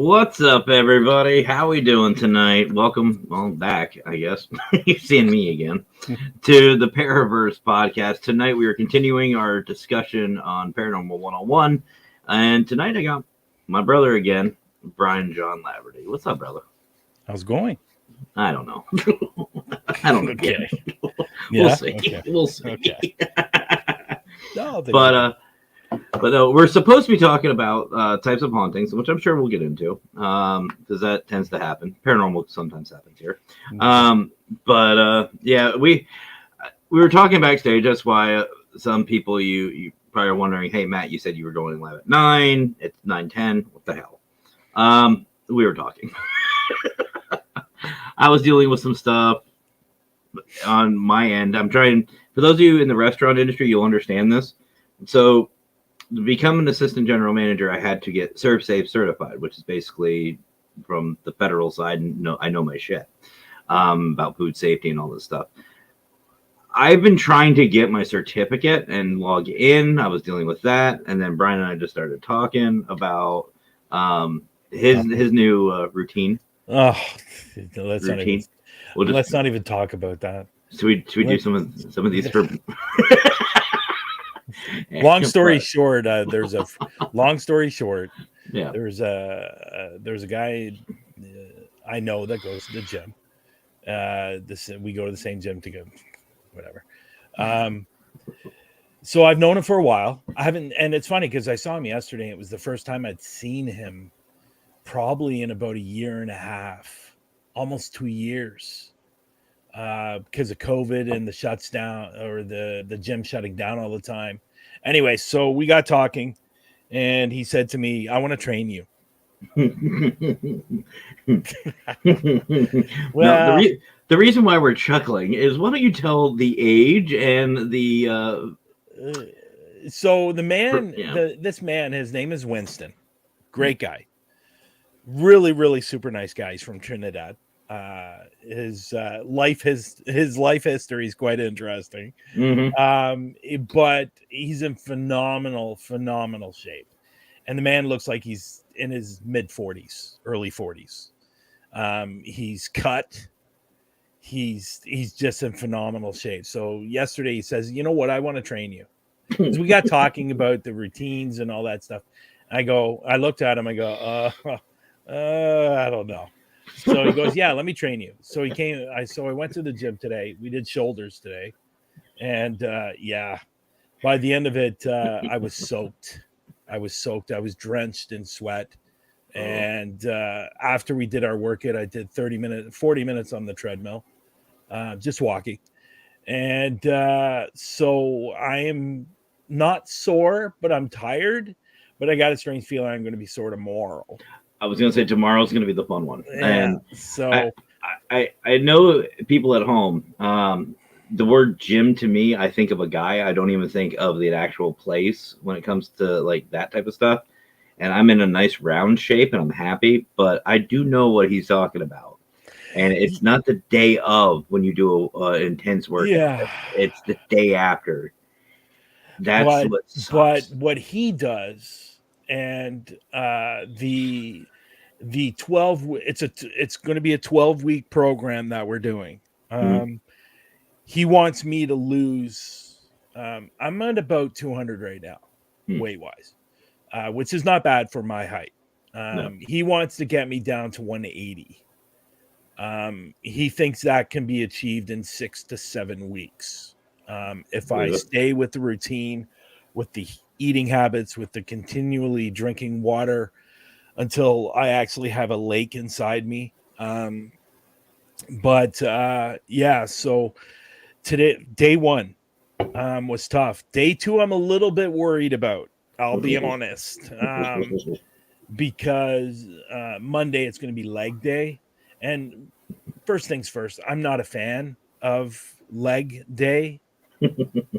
What's up, everybody? How we doing tonight? Welcome, back, I guess. You're seeing me again to the Paraverse podcast. Tonight we are continuing our discussion on Paranormal 101, and tonight I got my brother again, Brian John Laverty. What's up, brother? How's it going? I don't know. I don't know. Okay. We'll see. Okay. We'll see. Okay. No, But we're supposed to be talking about types of hauntings, which I'm sure we'll get into, because that tends to happen. Paranormal sometimes happens here. Yeah, we were talking backstage. That's why some people you probably are wondering, hey, Matt, you said you were going live at 9. It's 9:10. What the hell? We were talking. I was dealing with some stuff on my end. I'm trying. For those of you in the restaurant industry, you'll understand this. So, to become an assistant general manager, I had to get ServSafe certified, which is basically from the federal side. I know my shit about food safety and all this stuff. I've been trying to get my certificate and log in. I was dealing with that, and then Brian and I just started talking about his new routine. Oh, let's not even talk about that. Should we do some of these for? Long story short, there's a guy I know that goes to the gym. We go to the same gym together, whatever. So I've known him for a while. I haven't, and it's funny because I saw him yesterday. It was the first time I'd seen him probably in about a year and a half, almost 2 years. Because of COVID and the shuts down, or the gym shutting down all the time. Anyway, so we got talking, and he said to me, "I want to train you." Well, the reason why we're chuckling is, why don't you tell the age and the? So the man, this man, his name is Winston. Great guy, really, really super nice guy. He's from Trinidad. His life history is quite interesting. But he's in phenomenal shape, and the man looks like he's in his mid 40s, early 40s. He's cut. He's just in phenomenal shape. So yesterday he says, "You know what? I want to train you." So we got talking about the routines and all that stuff. I looked at him. I go, I don't know. So he goes, "Yeah, let me train you." So he came. I went to the gym today. We did shoulders today, and by the end of it, I was soaked. I was drenched in sweat. And after we did our workout, I did 40 minutes on the treadmill, just walking. And so I am not sore, but I'm tired. But I got a strange feeling I'm going to be sore tomorrow. I was going to say tomorrow's going to be the fun one. Yeah, and so I know people at home, the word gym to me, I think of a guy. I don't even think of the actual place when it comes to like that type of stuff. And I'm in a nice round shape and I'm happy, but I do know what he's talking about. And it's not the day of when you do an intense workout. Yeah. It's the day after. But what he does, and the 12, it's going to be a 12-week program that we're doing. He wants me to lose. I'm at about 200 right now, weight wise, which is not bad for my height. No. He wants to get me down to 180. He thinks that can be achieved in 6 to 7 weeks. If I stay with the routine, with the eating habits, with the continually drinking water until I actually have a lake inside me. So today, day 1 was tough. Day 2, I'm a little bit worried about, I'll be honest, because Monday it's going to be leg day. And first things first, I'm not a fan of leg day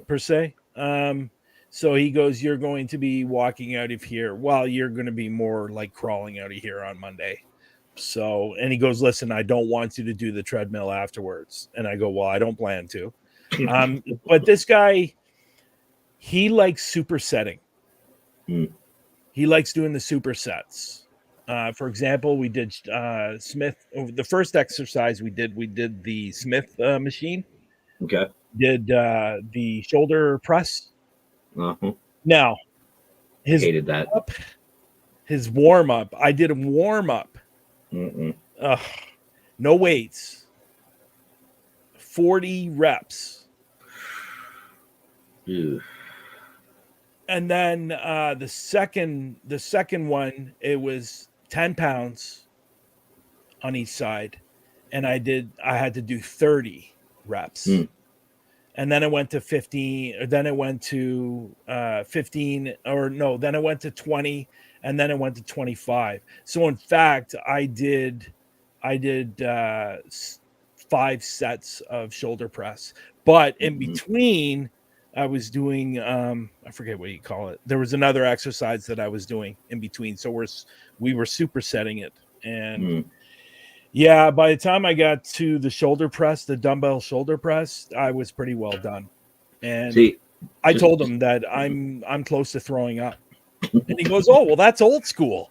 per se. So he goes, "You're going to be walking out of here. Well, you're going to be more like crawling out of here on Monday." So, and he goes, "Listen, I don't want you to do the treadmill afterwards." And I go, "Well, I don't plan to." But this guy, he likes supersetting. He likes doing the supersets. For example, we did Smith. The first exercise we did the Smith machine. Okay. Did the shoulder press. Uh-huh. Now, Hated that. His warm up. I did a warm up. No weights. 40 reps. Ew. And then the second one, it was 10 pounds on each side, and I had to do 30 reps. And then it went to 15, or then it went to 15, or no, then it went to 20, and then it went to 25. So in fact, I did 5 sets of shoulder press, but in between I was doing I forget what you call it. There was another exercise that I was doing in between. So we were supersetting it. And yeah, by the time I got to the shoulder press, the dumbbell shoulder press, I was pretty well done. And I told him that I'm close to throwing up. And he goes, "Oh, well, that's old school."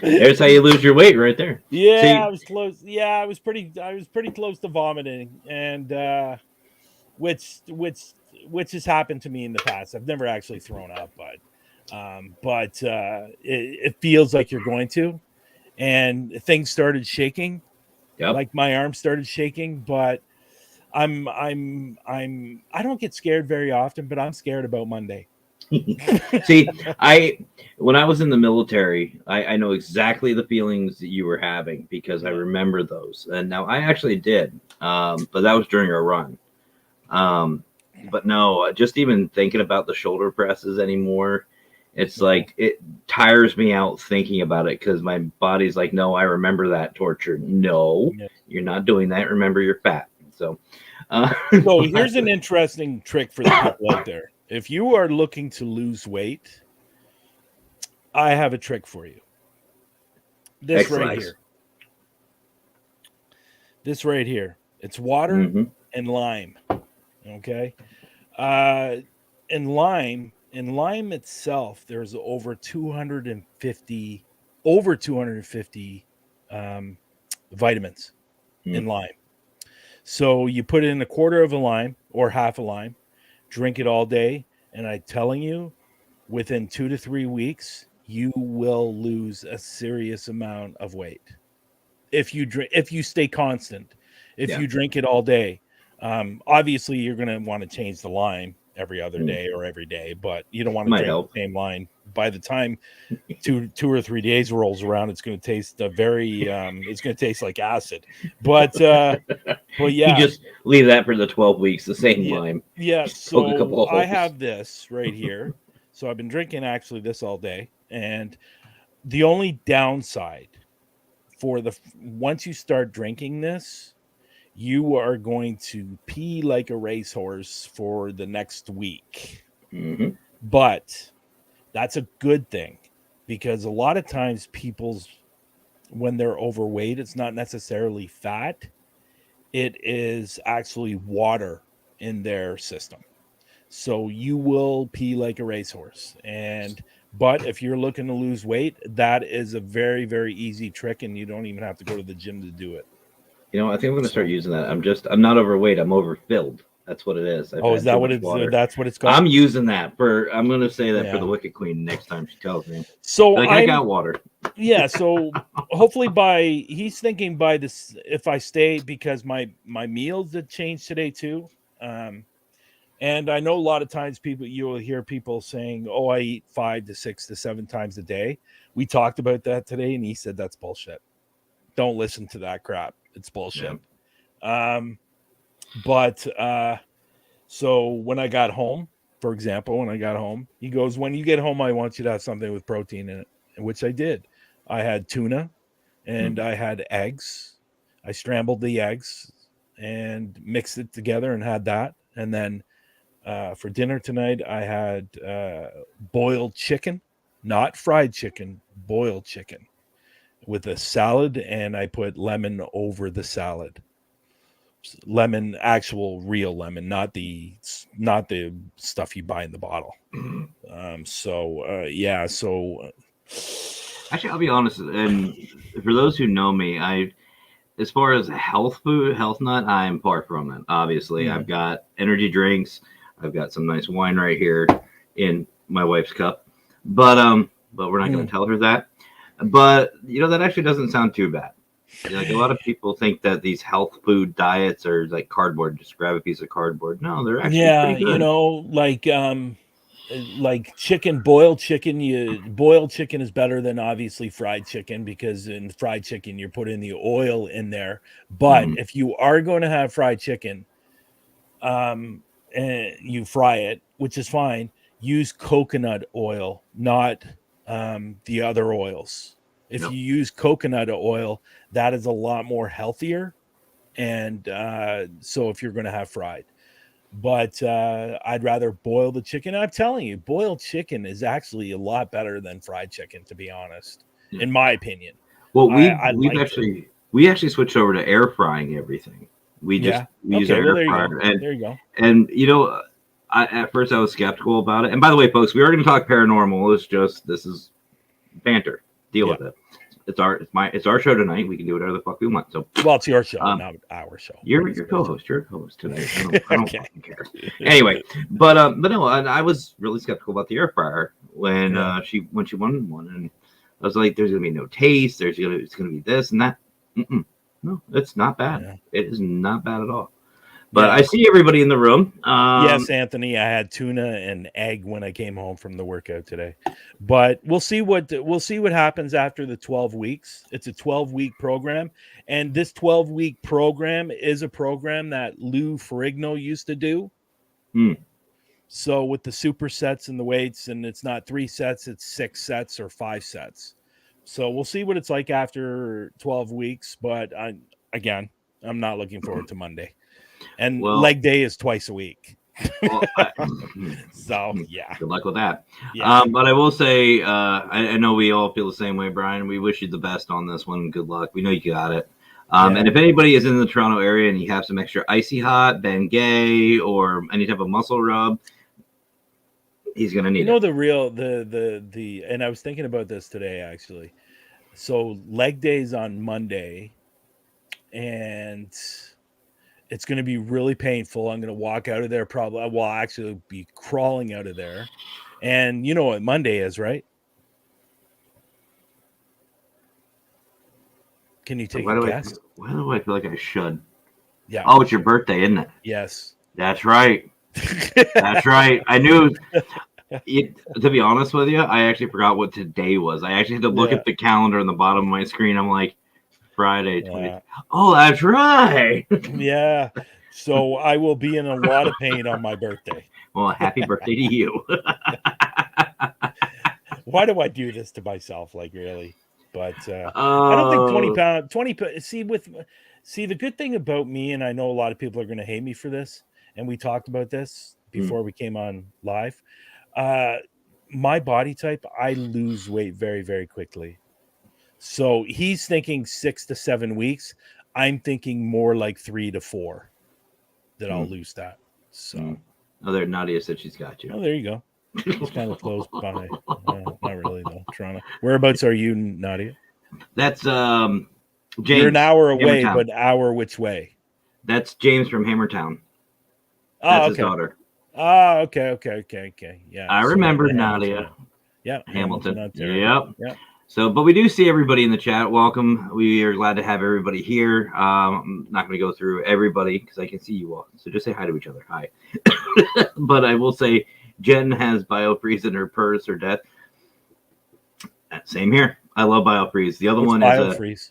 There's how you lose your weight right there. Yeah, I was close. Yeah, I was pretty close to vomiting, and which has happened to me in the past. I've never actually thrown up, but it feels like you're going to, and things started shaking. Yep. Like my arm started shaking, but I don't get scared very often, but I'm scared about Monday. See, when I was in the military, I know exactly the feelings that you were having because I remember those. And now I actually did, but that was during a run. But no, just even thinking about the shoulder presses anymore, it's like it tires me out thinking about it because my body's like, no, I remember that torture. No, you're not doing that. Remember, you're fat. So here's an interesting trick for the people out there. If you are looking to lose weight, I have a trick for you. This right here. This right here. It's water and lime. Okay. In lime itself, there's over 250 vitamins in lime. So you put in a quarter of a lime or half a lime, drink it all day, and I'm telling you, within 2 to 3 weeks, you will lose a serious amount of weight. If you stay constant, if you drink it all day. Obviously you're going to want to change the lime every other day or every day, but you don't want to drink the same lime. By the time 2 or 3 days rolls around, it's going to taste it's going to taste like acid. But yeah, you just leave that for the 12 weeks, the same lime. Yeah. So I have this right here. So I've been drinking actually this all day. And the only downside for once you start drinking this, you are going to pee like a racehorse for the next week. But that's a good thing because a lot of times when they're overweight, it's not necessarily fat. It is actually water in their system. So you will pee like a racehorse. But if you're looking to lose weight, that is a very, very easy trick, and you don't even have to go to the gym to do it. You know, I think I'm going to start using that. I'm not overweight. I'm overfilled. That's what it is. Is that what that's what it's called? I'm using that I'm going to say that for the Wicked Queen next time she tells me. So I got water. Yeah. So hopefully he's thinking by this, if I stay, because my meals did change today too. And I know a lot of times you will hear people saying, "Oh, I eat 5 to 6 to 7 times a day." We talked about that today, and he said that's bullshit. Don't listen to that crap. It's bullshit. Yeah. So when I got home, for example, he goes, "When you get home, I want you to have something with protein in it," which I did. I had tuna and I had eggs. I scrambled the eggs and mixed it together and had that. And then for dinner tonight, I had boiled chicken, not fried chicken, boiled chicken with a salad, and I put lemon over the salad. Lemon, actual real lemon, not the stuff you buy in the bottle. So Actually, I'll be honest, and for those who know me, as far as health food, health nut, I'm far from it. Obviously, I've got energy drinks. I've got some nice wine right here in my wife's cup, but we're not going to tell her that. But that actually doesn't sound too bad. Like a lot of people think that these health food diets are like cardboard. Just grab a piece of cardboard. No, they're actually pretty good. Like chicken, boiled chicken. Boiled chicken is better than obviously fried chicken, because in fried chicken you're putting the oil in there. But if you are going to have fried chicken, and you fry it, which is fine, use coconut oil, not the other oils. If you use coconut oil, that is a lot more healthier. And so if you're going to have fried, but I'd rather boil the chicken. I'm telling you, boiled chicken is actually a lot better than fried chicken, to be honest, in my opinion. Well, we actually switched over to air frying everything. We use our air fryer, and there you go. And at first I was skeptical about it. And by the way, folks, we are going to talk paranormal. This is banter. Deal with it. It's our show tonight. We can do whatever the fuck we want. So, well, it's your show, not our show. You're co-host. You're co-host tonight. I don't fucking care. Anyway, but no, I was really skeptical about the air fryer when she wanted one, and I was like, "There's gonna be no taste. It's gonna be this and that." No, it's not bad. Yeah. It is not bad at all. But I see everybody in the room. Yes, Anthony, I had tuna and egg when I came home from the workout today. But we'll see what happens after the 12 weeks. It's a 12-week program, and this 12-week program is a program that Lou Ferrigno used to do. So with the supersets and the weights, and it's not 3 sets, it's 6 sets or 5 sets. So we'll see what it's like after 12 weeks. But I'm not looking forward to Monday. And leg day is twice a week. So, yeah. Good luck with that. Yeah. But I will say, I know we all feel the same way, Brian. We wish you the best on this one. Good luck. We know you got it. And if anybody is in the Toronto area and you have some extra Icy Hot, Bengay, or any type of muscle rub, he's going to need it. And I was thinking about this today, actually. So leg day's on Monday, and it's going to be really painful. I'm going to walk out of there actually be crawling out of there. And you know what Monday is, right? Can you take a guess? Why do I feel like I should? Yeah. Oh, it's your birthday, isn't it? Yes. That's right. That's right. I knew. To be honest with you, I actually forgot what today was. I actually had to look at the calendar on the bottom of my screen. I'm like, Friday 20th. Oh, that's right. Yeah. So I will be in a lot of pain on my birthday. Well, happy birthday to you. Why do I do this to myself? Like, really? But I don't think 20 pounds. See, the good thing about me, and I know a lot of people are going to hate me for this, and we talked about this before we came on live. My body type, I lose weight very, very quickly. So he's thinking 6 to 7 weeks. I'm thinking more like 3 to 4 that I'll lose that. So, there, Nadia said she's got you. Oh, there you go. It's kind of close by. Not really though. Toronto. Whereabouts are you, Nadia? That's James. You're an hour away, Hammertown. But hour which way? That's James from Hammertown. That's his daughter. Oh, okay. Yeah. I remember Nadia. Yeah. Hamilton. Yep. So, but we do see everybody in the chat. Welcome. We are glad to have everybody here. I'm not going to go through everybody because I can see you all. So just say hi to each other. Hi. But I will say Jen has BioFreeze in her purse or death. Same here. I love BioFreeze. The other one is BioFreeze.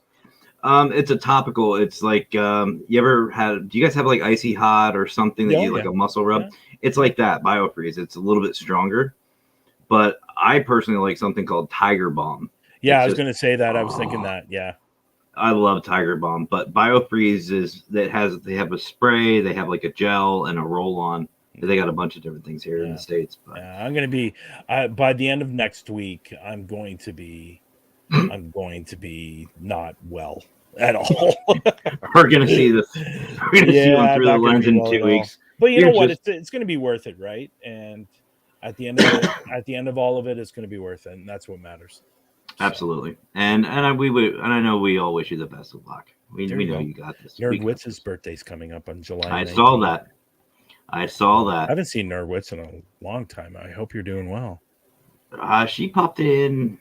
It's a topical. It's like do you guys have like Icy Hot or something that like a muscle rub? Yeah. It's like that, BioFreeze. It's a little bit stronger. But I personally like something called Tiger Balm. Yeah, I was going to say that. I was thinking that. Yeah. I love Tiger Balm, but BioFreeze they have a spray, they have like a gel and a roll on. They got a bunch of different things here in the States. But. Yeah, I'm going to be by the end of next week, I'm going to be not well at all. We're going to see this. We're going to see one through the lens in 2 weeks. But you know what? It's going to be worth it, right? And at the end of all of it, it's going to be worth it, and that's what matters. Absolutely. And I know we all wish you the best of luck. We know you got this. Nerdwitz's birthday's coming up on July 19th. I saw that. I haven't seen Nerdwitz in a long time. I hope you're doing well. She popped in.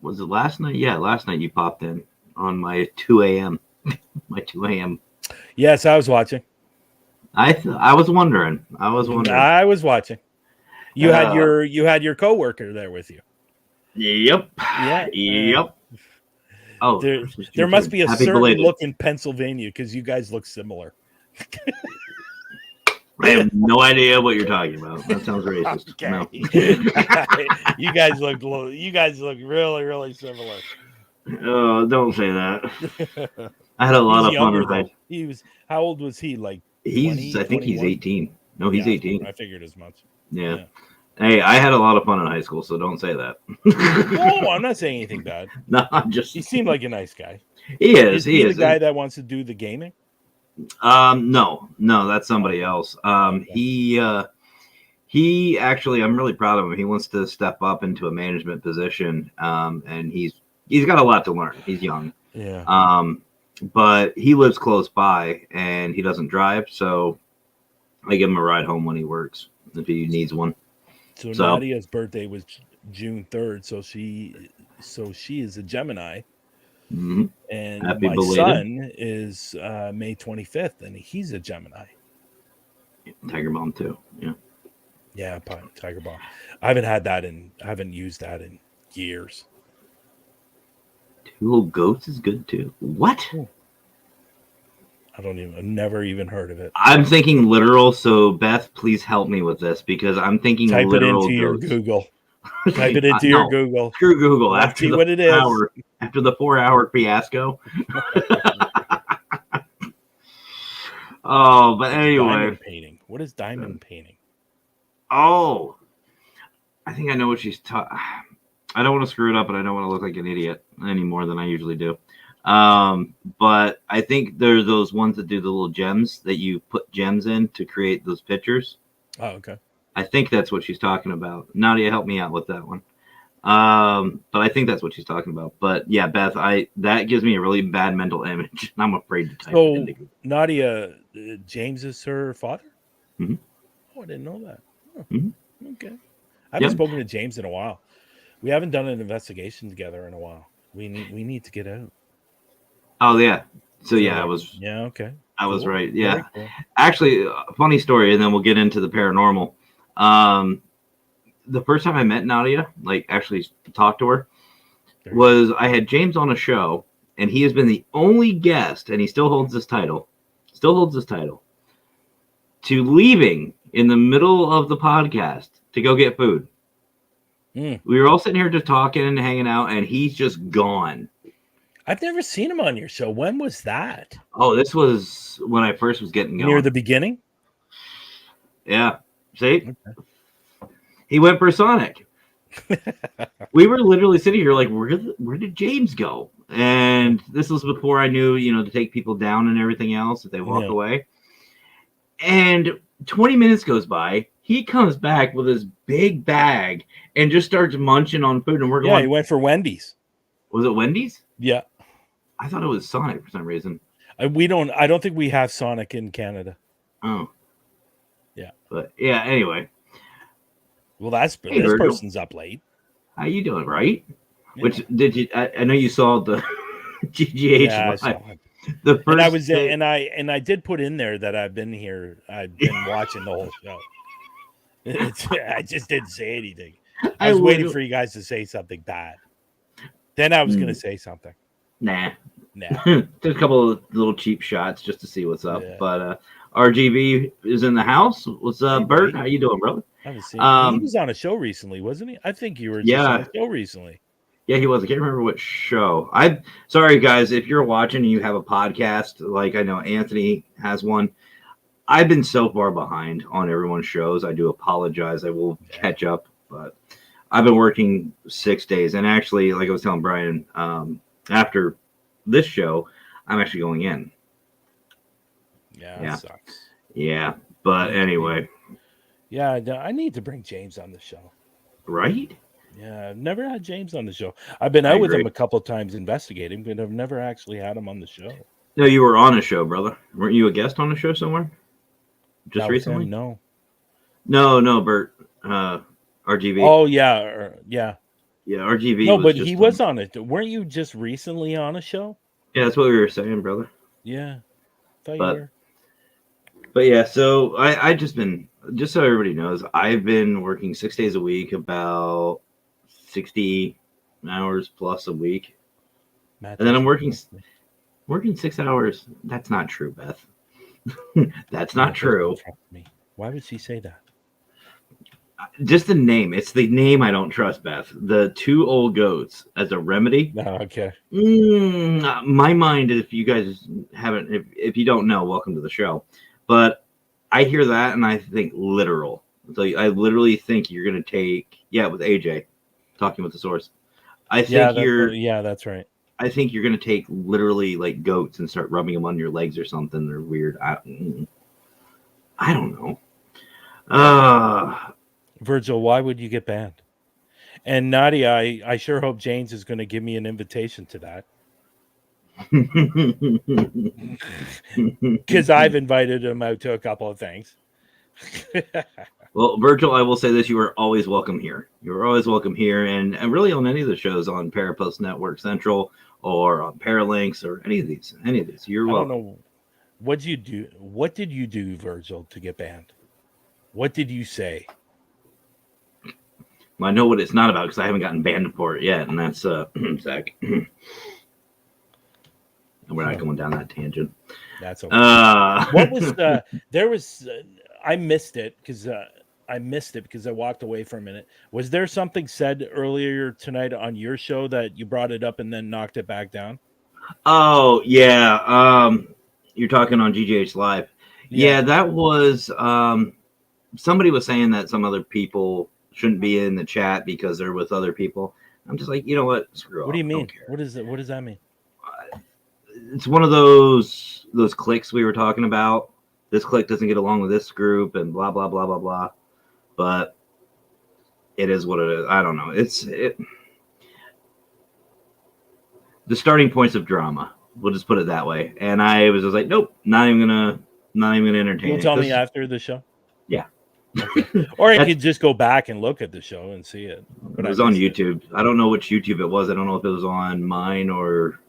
Was it last night? Yeah, last night you popped in on my 2 a.m. my 2 a.m. Yes, I was watching. I was wondering. I was watching. You had your coworker there with you. Yep. Yeah. Yep. Oh, there must be a certain look in Pennsylvania because you guys look similar. I have no idea what you're talking about. That sounds racist. Okay. No. You guys look really, really similar. Oh, don't say that. I had a lot of fun with that. He was. How old was he? Like I think he's 18. No, he's 18. I figured as much. Yeah. Hey, I had a lot of fun in high school, so don't say that. No, I'm not saying anything bad. No, he seemed like a nice guy. He is. He is the guy that wants to do the gaming. No, that's somebody else. He actually, I'm really proud of him. He wants to step up into a management position. And he's got a lot to learn. He's young. Yeah. But he lives close by and he doesn't drive, so I give him a ride home when he works if he needs one. So Nadia's birthday was June 3rd, so she is a Gemini. Mm-hmm. And my son is May 25th, and he's a Gemini. Tiger Bomb too. Yeah. Yeah, Tiger Bomb. I haven't used that in years. Two Little Goats is good too. What? I've never even heard of it. I'm thinking literal, so Beth, please help me with this because I'm thinking Type literal. Type it into your Google. Type it into your Google. Screw Google. After see what it is. After the 4-hour fiasco. Oh, but anyway. Diamond painting. What is diamond painting? Oh, I think I know what she's talking. I don't want to screw it up, but I don't want to look like an idiot any more than I usually do. But I think there's those ones that do the little gems that you put gems in to create those pictures. Oh, okay. I think that's what she's talking about. Nadia, help me out with that one. But I think that's what she's talking about. But yeah, Beth, that gives me a really bad mental image. I'm afraid to type it into Google. Nadia, James is her father? Mm-hmm. Oh, I didn't know that. Oh, mm-hmm. Okay. I haven't spoken to James in a while. We haven't done an investigation together in a while. We need to get out. Oh yeah. So yeah, I was. Yeah. Okay. I was right. Yeah. Cool. Actually, funny story, and then we'll get into the paranormal. The first time I met Nadia, like actually talked to her, was I had James on a show, and he has been the only guest, and he still holds this title, to leaving in the middle of the podcast to go get food. We were all sitting here just talking and hanging out, and he's just gone. I've never seen him on your show. When was that? Oh, this was when I first was getting going. Near the beginning? Yeah. See? Okay. He went for Sonic. We were literally sitting here like, where did James go? And this was before I knew, to take people down and everything else if they walk away. And 20 minutes goes by. He comes back with his big bag and just starts munching on food. And we're going. Yeah, he went for Wendy's. Was it Wendy's? Yeah. I thought it was Sonic for some reason. I don't think we have Sonic in Canada. Oh. Yeah. But yeah, anyway. Well, this person's up late. How you doing, right? Yeah. Which did you? I know you saw the GGH. Yeah, I saw it. The first and I was day. and I did put in there that I've been here. I've been watching the whole show. I just didn't say anything. I was waiting for you guys to say something bad. Then I was going to say something. Nah. Just a couple of little cheap shots just to see what's up. Yeah. But RGB is in the house. What's up, Bert? How you doing, brother? I haven't seen him. He was on a show recently, wasn't he? I think you were just on a show recently. Yeah, he was. I can't remember what show. I'm sorry, guys, if you're watching and you have a podcast, like I know Anthony has one. I've been so far behind on everyone's shows. I do apologize. I will catch up, but I've been working 6 days. And actually, like I was telling Brian, after this show, I'm actually going in. Yeah, that sucks. Yeah, but anyway. Yeah, I need to bring James on the show. Right? Yeah, I've never had James on the show. I've been I out with agree. him a couple of times investigating, but I've never actually had him on the show. No, you were on a show, brother. Weren't you a guest on a show somewhere just That was recently? him. No. No, Bert. RGV. Oh yeah, yeah. Yeah, RGV No, was but he just. was on it. Weren't you just recently on a show? Yeah, that's what we were saying, brother. Yeah, thought you But were. but yeah, so I just been, just so everybody knows, I've been working 6 days a week, about 60 hours plus a week, Matt and then I'm doesn't working 6 hours. That's not true, Beth. That's not Matt doesn't true. trust me. Why would she say that? Just the name. It's the name I don't trust, Beth. The two old goats as a remedy. No, okay. My mind, if you guys haven't, if you don't know, welcome to the show. But I hear that and I think literal. So I literally think you're going to take, yeah, with AJ, talking with the source. I think that's right. I think you're going to take literally like goats and start rubbing them on your legs or something. They're weird. I don't know. Virgil, why would you get banned? And Nadia, I sure hope James is going to give me an invitation to that. Because I've invited him out to a couple of things. Well, Virgil, I will say this: you are always welcome here. You are always welcome here, and really on any of the shows on Parapost Network Central or on Paralinks or any of these. You're welcome. I don't know. What did you do? What did you do, Virgil, to get banned? What did you say? Well, I know what it's not about because I haven't gotten banned for it yet, and that's Zach. And we're not going down that tangent. That's okay. What was there was I missed it because I walked away for a minute. Was there something said earlier tonight on your show that you brought it up and then knocked it back down? Oh yeah, you're talking on GGH Live. Yeah, that was somebody was saying that some other people shouldn't be in the chat because they're with other people. I'm just like, you know what? Screw off. What do you mean? What is it? What does that mean? It's one of those cliques we were talking about. This clique doesn't get along with this group and blah blah blah blah blah. But it is what it is. I don't know. The starting points of drama. We'll just put it that way. And I was just like, nope, not even gonna entertain. You'll tell me after the show. Yeah. Okay. Or I could just go back and look at the show and see it. But it was on YouTube. I don't know which YouTube it was. I don't know if it was on mine or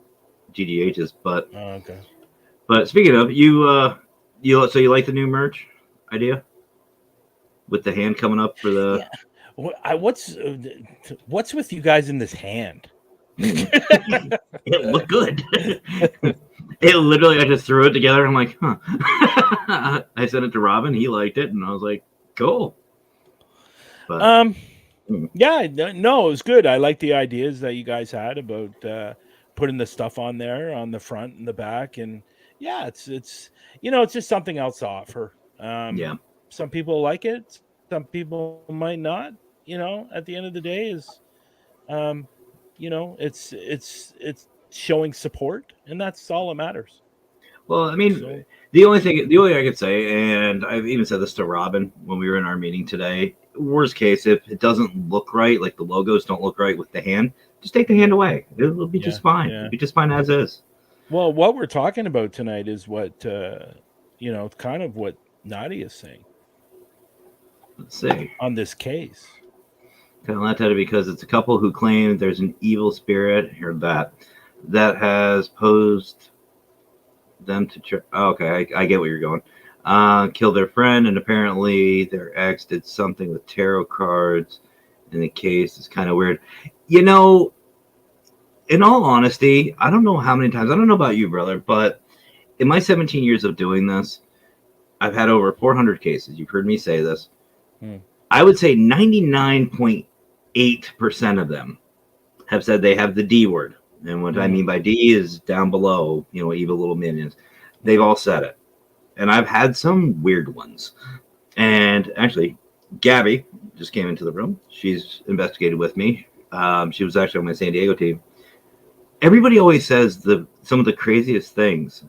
GDH's. But okay. But speaking of so you like the new merch idea with the hand coming up for the? Yeah. What's with you guys in this hand? It looked good. It literally, I just threw it together. I'm like, huh. I sent it to Robin. He liked it, and I was like, cool. But, yeah, no, it was good. I like the ideas that you guys had about putting the stuff on there on the front and the back, and yeah, it's it's just something else to offer. Yeah, some people like it, some people might not. At the end of the day, is it's showing support, and that's all that matters. Well, I mean, the only thing I could say, and I've even said this to Robin when we were in our meeting today, worst case, if it doesn't look right, like the logos don't look right with the hand, just take the hand away. It'll be just fine. It'll be just fine as is. Well, what we're talking about tonight is what, kind of what Nadia is saying. Let's see. On this case. Kind of laughed at it because it's a couple who claim there's an evil spirit, heard that has posed them to okay, I get where you're going. Killed their friend, and apparently their ex did something with tarot cards in the case. It's kind of weird. In all honesty, I don't know how many times, I don't know about you, brother, but in my 17 years of doing this, I've had over 400 cases. You've heard me say this. I would say 99.8% of them have said they have the D word. And what I mean by D is down below, evil little minions. They've all said it. And I've had some weird ones. And actually, Gabby just came into the room. She's investigated with me. She was actually on my San Diego team. Everybody always says some of the craziest things.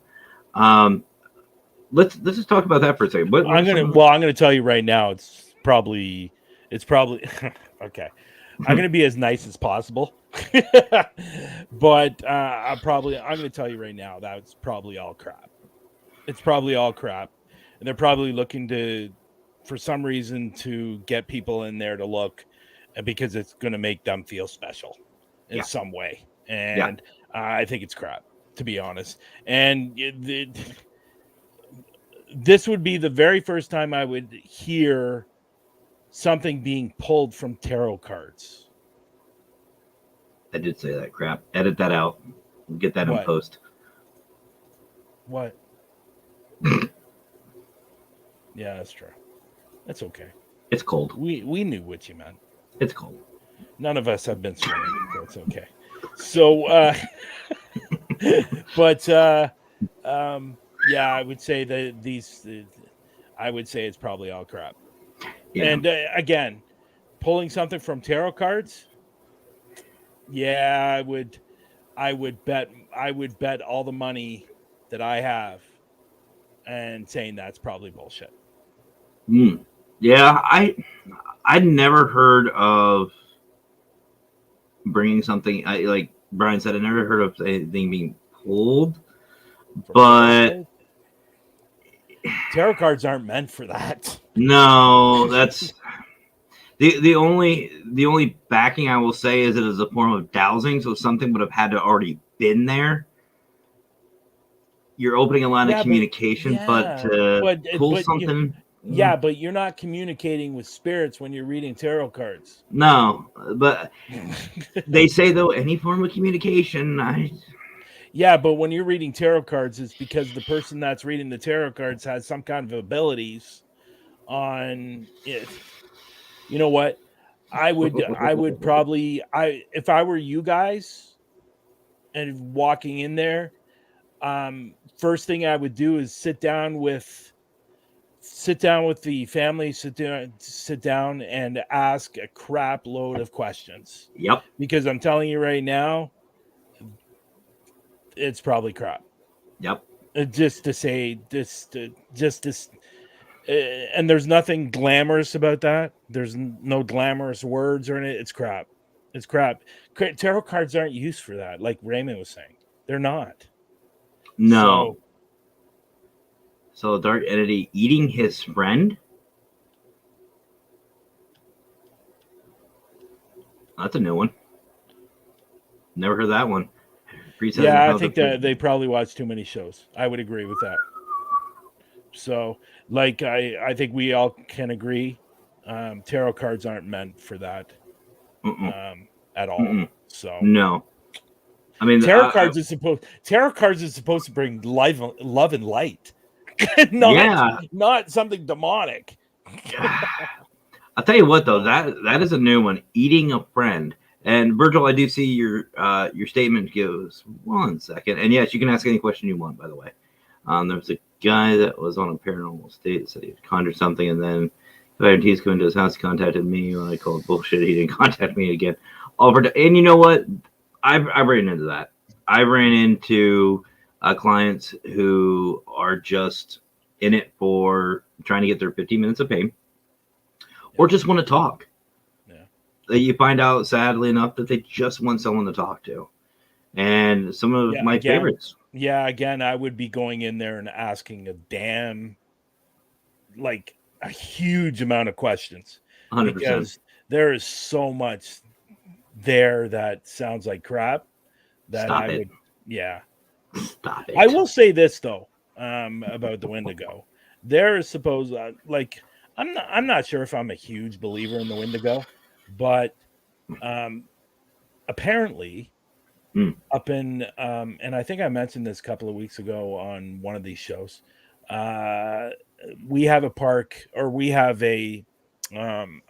Let's just talk about that for a second. I'm gonna tell you right now. It's probably okay. I'm going to be as nice as possible. But I'm going to tell you right now, that's probably all crap. It's probably all crap. And they're probably looking for some reason to get people in there to look, because it's going to make them feel special in some way. And I think it's crap, to be honest. And this would be the very first time I would hear something being pulled from tarot cards. I did say that crap. Edit that out. Get that in post. What? Yeah, that's true. That's okay. It's cold. We knew what you meant. It's cold. None of us have been swimming, so it's okay. So, but yeah, I would say that I would say it's probably all crap. Yeah. And again, pulling something from tarot cards. Yeah, I would bet all the money that I have, and saying that's probably bullshit. Yeah, I'd never heard of bringing something. Like Brian said, I never heard of anything being pulled. But tarot cards aren't meant for that. No, that's the only backing I will say is it is a form of dowsing, so something would have had to already been there. You're opening a line of communication, but pull something. But you're not communicating with spirits when you're reading tarot cards. No, but they say though any form of communication. Yeah, but when you're reading tarot cards, it's because the person that's reading the tarot cards has some kind of abilities on it. You know what? I would probably, if I were you guys and walking in there, first thing I would do is sit down with the family, sit down and ask a crap load of questions. Yep. Because I'm telling you right now, it's probably crap. Yep. Just to say this, and there's nothing glamorous about that. There's no glamorous words or anything. It's crap. It's crap. Tarot cards aren't used for that. Like Raymond was saying, they're not. No. So dark entity eating his friend? That's a new one. Never heard that one. Yeah, I think that they probably watch too many shows. I would agree with that. So, like, I think we all can agree, tarot cards aren't meant for that at all. So no. I mean, tarot cards is supposed to bring love and light. not something demonic. I'll tell you what though, that is a new one. Eating a friend. And Virgil, I do see your statement gives 1 second. And yes, you can ask any question you want, by the way. There was a guy that was on a paranormal state, said he conjured something, and then he's going to his house, contacted me when I called bullshit. He didn't contact me again. And you know what? I've ran into that. I've ran into clients who are just in it for trying to get their 15 minutes of fame, or just want to talk. Yeah. You find out, sadly enough, that they just want someone to talk to. And some of my favorites. Yeah, again, I would be going in there and asking a huge amount of questions. 100%. Because there is so much there that sounds like crap that Stop I it. would, yeah. Stop it. I will say this though, about the Wendigo. There is supposed I'm not sure if I'm a huge believer in the Wendigo, but apparently up in and I think I mentioned this a couple of weeks ago on one of these shows. We have a park, or we have a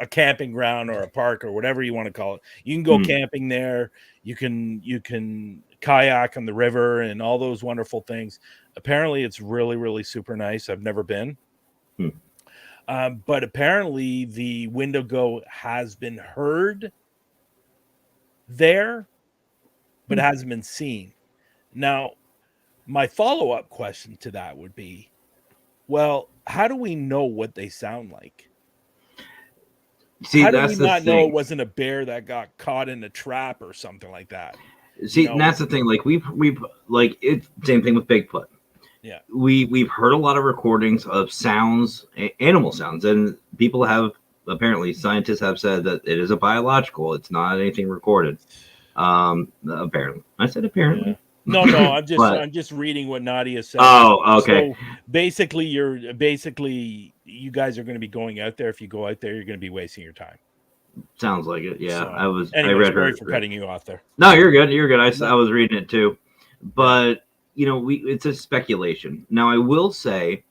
camping ground or a park or whatever you want to call it. You can go camping there. You can kayak on the river and all those wonderful things. Apparently it's really, really super nice. I've never been. But apparently the Wendigo has been heard there, but hasn't been seen. Now, my follow-up question to that would be, well, how do we know what they sound like? See, how do that's we the not know it thing. wasn't a bear that got caught in a trap or something like that? See, and that's the thing. Like we've like it. Same thing with Bigfoot. Yeah. We've heard a lot of recordings of sounds, animal sounds, and people have apparently scientists have said that it is a biological. It's not anything recorded. Apparently, I said apparently. Yeah. No, I'm But just reading what Nadia said. oh, okay. So basically, you guys are going to be going out there. If you go out there, you're going to be wasting your time. Sounds like it. Yeah, So, I anyway, read sorry her. for cutting you off there. No, you're good. You're good. No. I was reading it too, but you know, it's a speculation. Now, I will say,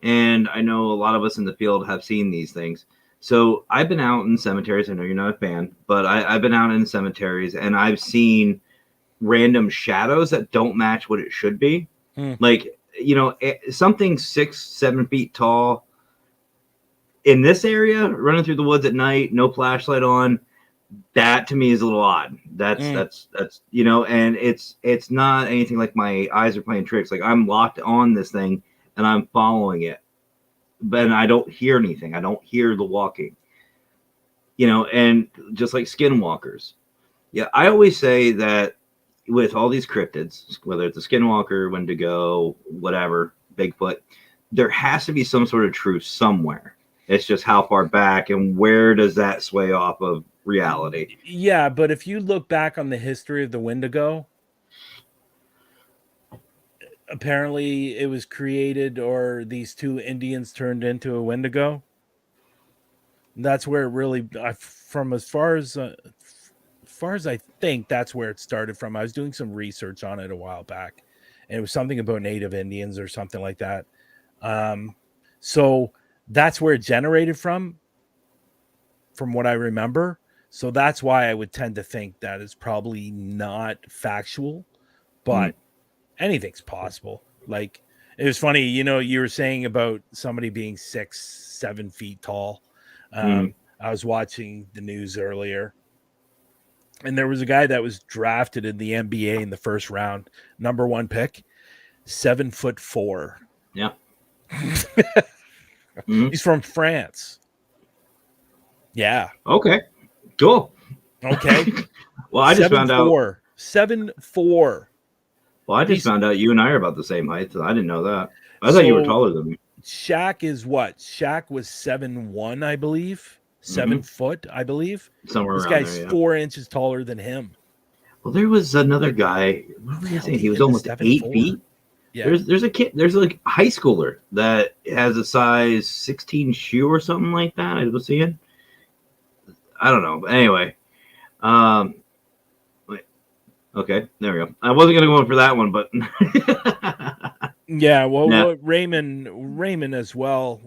and I know a lot of us in the field have seen these things. So I've been out in cemeteries. I know you're not a fan, but I've been out in cemeteries and I've seen random shadows that don't match what it should be. Like, you know, something 6-7 feet tall in this area running through the woods at night, no flashlight on. That to me is a little odd. That's you know, and it's not anything like my eyes are playing tricks. Like I'm locked on this thing and I'm following it, but I don't hear anything. I don't hear the walking. You know, and just like skinwalkers. Yeah, I always say that with all these cryptids, whether it's a skinwalker, Wendigo, whatever, Bigfoot, there has to be some sort of truth somewhere. It's just how far back and where does that sway off of reality? Yeah, but if you look back on the history of the Wendigo, apparently it was created, or these two Indians turned into a Wendigo. That's where it really, from as far as I think, that's where it started from. I was doing some research on it a while back, and it was something about Native Indians or something like that. So that's where it generated from what I remember. So that's why I would tend to think that it's probably not factual, but anything's possible. Like, it was funny, you know, you were saying about somebody being 6-7 feet tall. I was watching the news earlier, and there was a guy that was drafted in the NBA in the first round, number 1 pick, 7'4". Yeah. He's from France. Yeah. Okay. Cool. Okay. Well, I just found out. 7'4". Well, I just found out you and I are about the same height. So I didn't know that. I thought you were taller than me. Shaq is what? Shaq was 7'1", I believe. 7 foot, I believe. Somewhere this around guy's there, 4 inches taller than him. Well, there was another guy. What was he saying? He was almost 8 feet. Yeah. There's a kid. There's like a high schooler that has a size 16 shoe or something like that. I was seeing. I don't know. Anyway, wait. Okay, there we go. I wasn't gonna go in for that one, but yeah. Well, Raymond as well.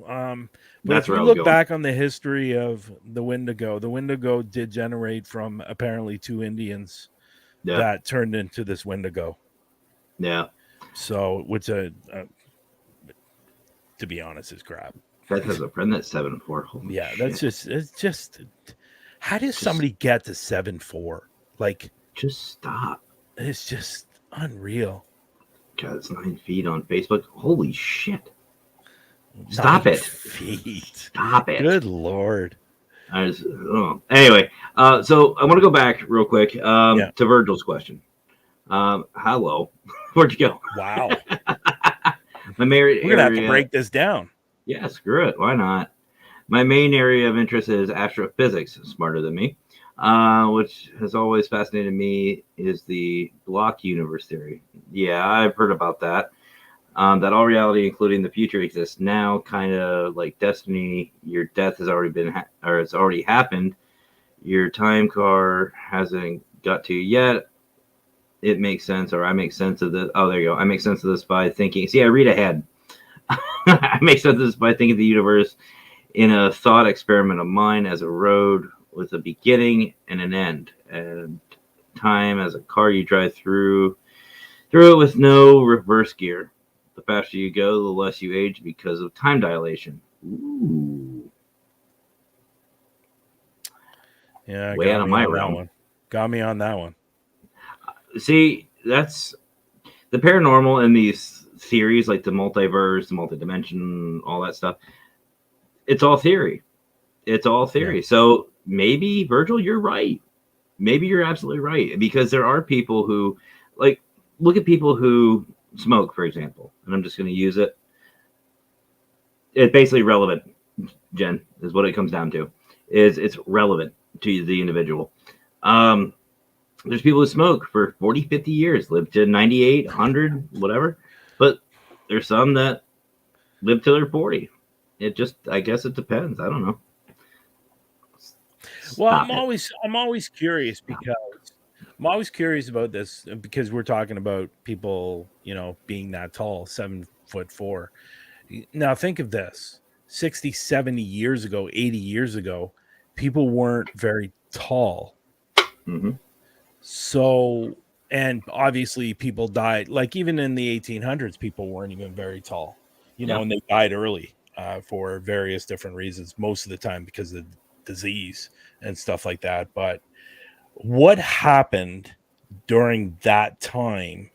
But if you look back on the history of the Wendigo did generate from apparently 2 Indians that turned into this Wendigo. Yeah. So, which to be honest, is crap. Beth has a friend that's 7'4". Holy shit. It's just. How does somebody get to 7'4"? Like, just stop. It's just unreal. God, it's 9 feet on Facebook. Holy shit. Stop it. Feet. Stop it. Good Lord. Anyway, so I want to go back real quick to Virgil's question. Hello. Where'd you go? Wow. We're going to have to break this down. Yeah, screw it. Why not? My main area of interest is astrophysics, smarter than me, which has always fascinated me, is the block universe theory. Yeah, I've heard about that. That all reality, including the future, exists now, kind of like destiny. Your death has already been, or it's already happened. Your time car hasn't got to you yet. It makes sense, or I make sense of this. Oh, there you go. I make sense of this by thinking. See, I read ahead. I make sense of this by thinking of the universe in a thought experiment of mine as a road with a beginning and an end, and time as a car you drive through it with no reverse gear. The faster you go, the less you age because of time dilation. Ooh. Yeah, way out of my realm. One. Got me on that one. See, that's the paranormal and these theories like the multiverse, the multidimension, all that stuff. It's all theory. It's all theory. Yeah. So maybe, Virgil, you're right. Maybe you're absolutely right, because there are people who, like, look at people who smoke, for example, and I'm just going to use it. It's basically relevant, Jen, is what it comes down to. Is it's relevant to the individual. Um, there's people who smoke for 40, 50 years, live to 98, 100, whatever. But there's some that live till they're 40. It just, I guess it depends. I don't know. Well, Stop it. I'm always curious because I'm always curious about this because we're talking about people, being that tall, 7'4". Now think of this. 60, 70 years ago, 80 years ago, people weren't very tall. Mm-hmm. So, and obviously people died, like even in the 1800s, people weren't even very tall, Yeah. and they died early for various different reasons, most of the time because of disease and stuff like that. But what happened during that time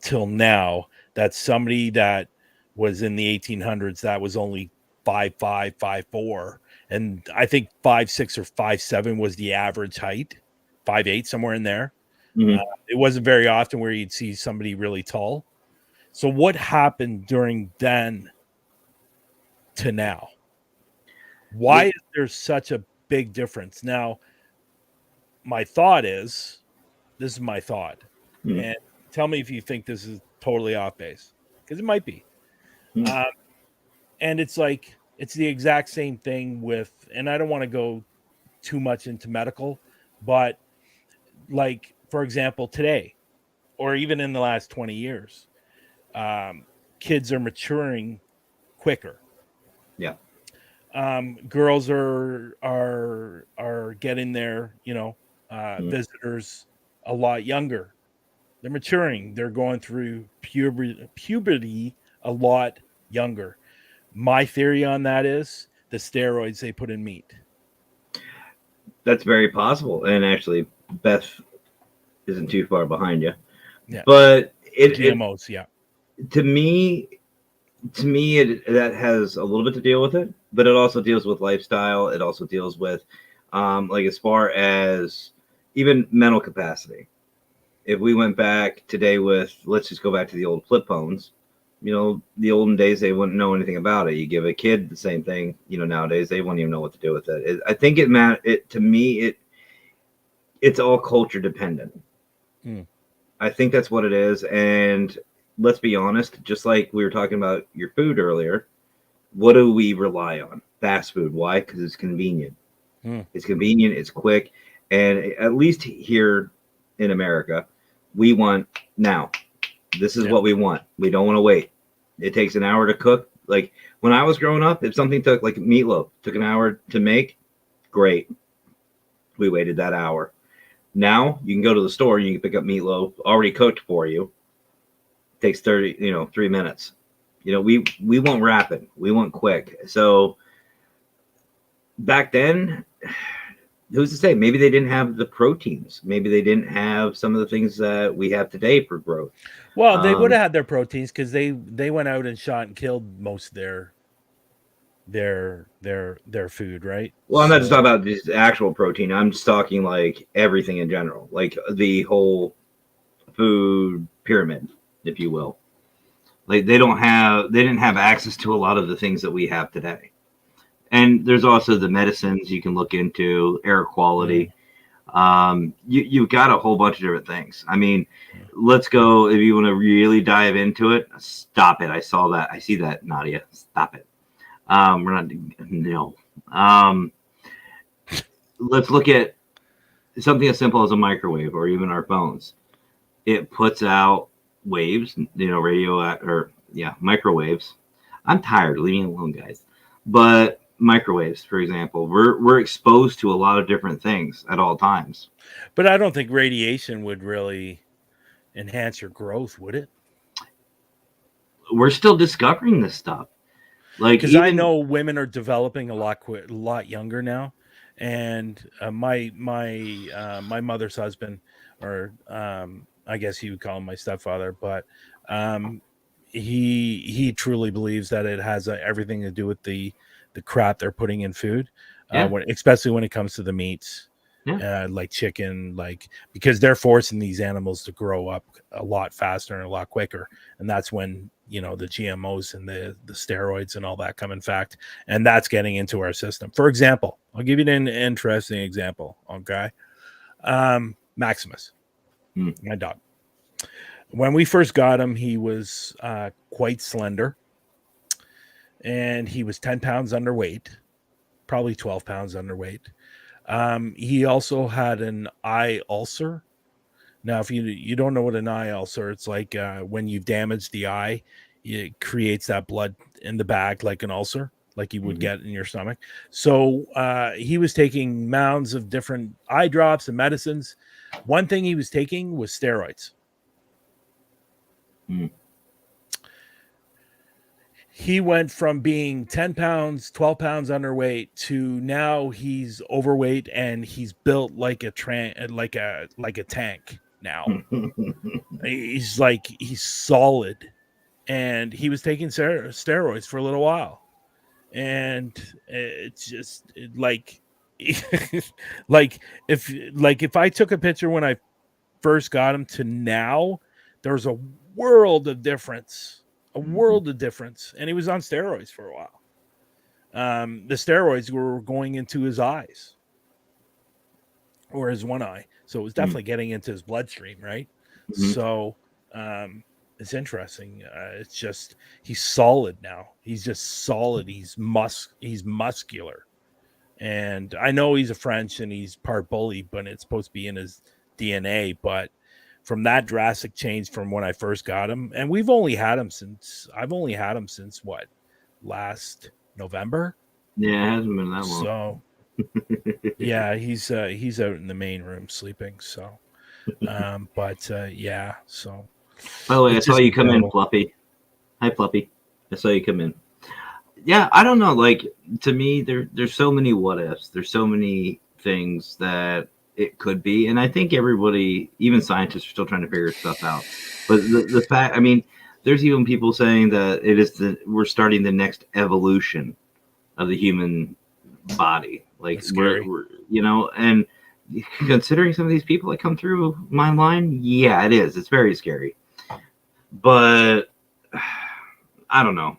till now that somebody that was in the 1800s that was only 5'5", 5'4", and I think 5'6" or 5'7" was the average height, 5'8", somewhere in there. Mm-hmm. It wasn't very often where you'd see somebody really tall. So what happened during then to now? Why is there such a big difference? Now, my thought is, this is my thought, Mm-hmm. and tell me if you think this is totally off base, because it might be. Mm-hmm. Um, and it's like it's the exact same thing with, and I don't want to go too much into medical, but like for example, today or even in the last 20 years, um, kids are maturing quicker. Yeah. Girls are getting their Mm-hmm. visitors a lot younger. They're maturing. They're going through puberty a lot younger. My theory on that is the steroids they put in meat. That's very possible. And actually, Beth isn't too far behind you. Yeah, But it GMOs. Yeah, to me, that has a little bit to deal with it, but it also deals with lifestyle. It also deals with, like, as far as even mental capacity. If we went back today with, let's just go back to the old flip phones. The olden days, they wouldn't know anything about it. You give a kid the same thing, nowadays they wouldn't even know what to do with it. I think to me, it's all culture dependent. mm. I think that's what it is. And let's be honest, just like we were talking about your food earlier, what do we rely on? Fast food. Why? Because it's convenient. Mm. It's convenient, it's quick. And at least here in America, we want now. This is Yeah. what we want. We don't want to wait. It takes an hour to cook. Like when I was growing up, if something took, like meatloaf, took an hour to make, great. We waited that hour. Now you can go to the store and you can pick up meatloaf already cooked for you. Takes 30, 3 minutes. We want rapid. We want quick. So back then, who's to say? Maybe they didn't have the proteins. Maybe they didn't have some of the things that we have today for growth. Well, they would have had their proteins because they went out and shot and killed most of their food, right? Well, I'm not just So talking about just actual protein. I'm just talking like everything in general, like the whole food pyramid, if you will. Like they didn't have access to a lot of the things that we have today. And there's also the medicines you can look into, air quality. You've got a whole bunch of different things. I mean, let's go, if you want to really dive into it. Stop it. I see that, Nadia. Stop it. We're not, no. Let's look at something as simple as a microwave or even our phones. It puts out waves, radio or microwaves. I'm tired. Leave me alone, guys. But microwaves, for example, we're exposed to a lot of different things at all times. but I don't think radiation would really enhance your growth, would it? We're still discovering this stuff. Like Because I even know women are developing a lot younger now, and my mother's husband, or I guess you would call him my stepfather, but um, he truly believes that it has everything to do with the crap they're putting in food. Yeah. Especially when it comes to the meats. Yeah. Like chicken, like, because they're forcing these animals to grow up a lot faster and a lot quicker, and that's when the GMOs and the steroids and all that come in fact, and that's getting into our system. For example, I'll give you an interesting example. Okay, Maximus, my dog. When we first got him, he was quite slender, and he was 10 pounds underweight, probably 12 pounds underweight. He also had an eye ulcer. Now, if you don't know what an eye ulcer, it's like when you've damaged the eye, it creates that blood in the back like an ulcer, like you would get in your stomach. So he was taking mounds of different eye drops and medicines. One thing he was taking was steroids. He went from being 10 pounds, 12 pounds underweight to now he's overweight and he's built like a tank now. He's solid, and he was taking steroids for a little while, and it's just like if I took a picture when I first got him to now, there's a world of difference. And he was on steroids for a while. The steroids were going into his eyes or his one eye, so it was definitely getting into his bloodstream, right? So it's interesting. It's just he's solid now. He's just solid. He's muscular, and I know he's a French and he's part bully, but it's supposed to be in his DNA. But from that drastic change from when I first got him, and I've only had him since what, last November. Yeah, it hasn't been that long. So yeah, he's out in the main room sleeping. So yeah. So by the way, I saw you come in, Fluffy. Hi, Fluffy. I saw you come in. Yeah, I don't know. Like, to me, there's so many what ifs. There's so many things that it could be, and I think everybody, even scientists, are still trying to figure stuff out. But the fact, I mean, there's even people saying that we're starting the next evolution of the human body. Like, we're and considering some of these people that come through my line, yeah, it is. It's very scary. But I don't know.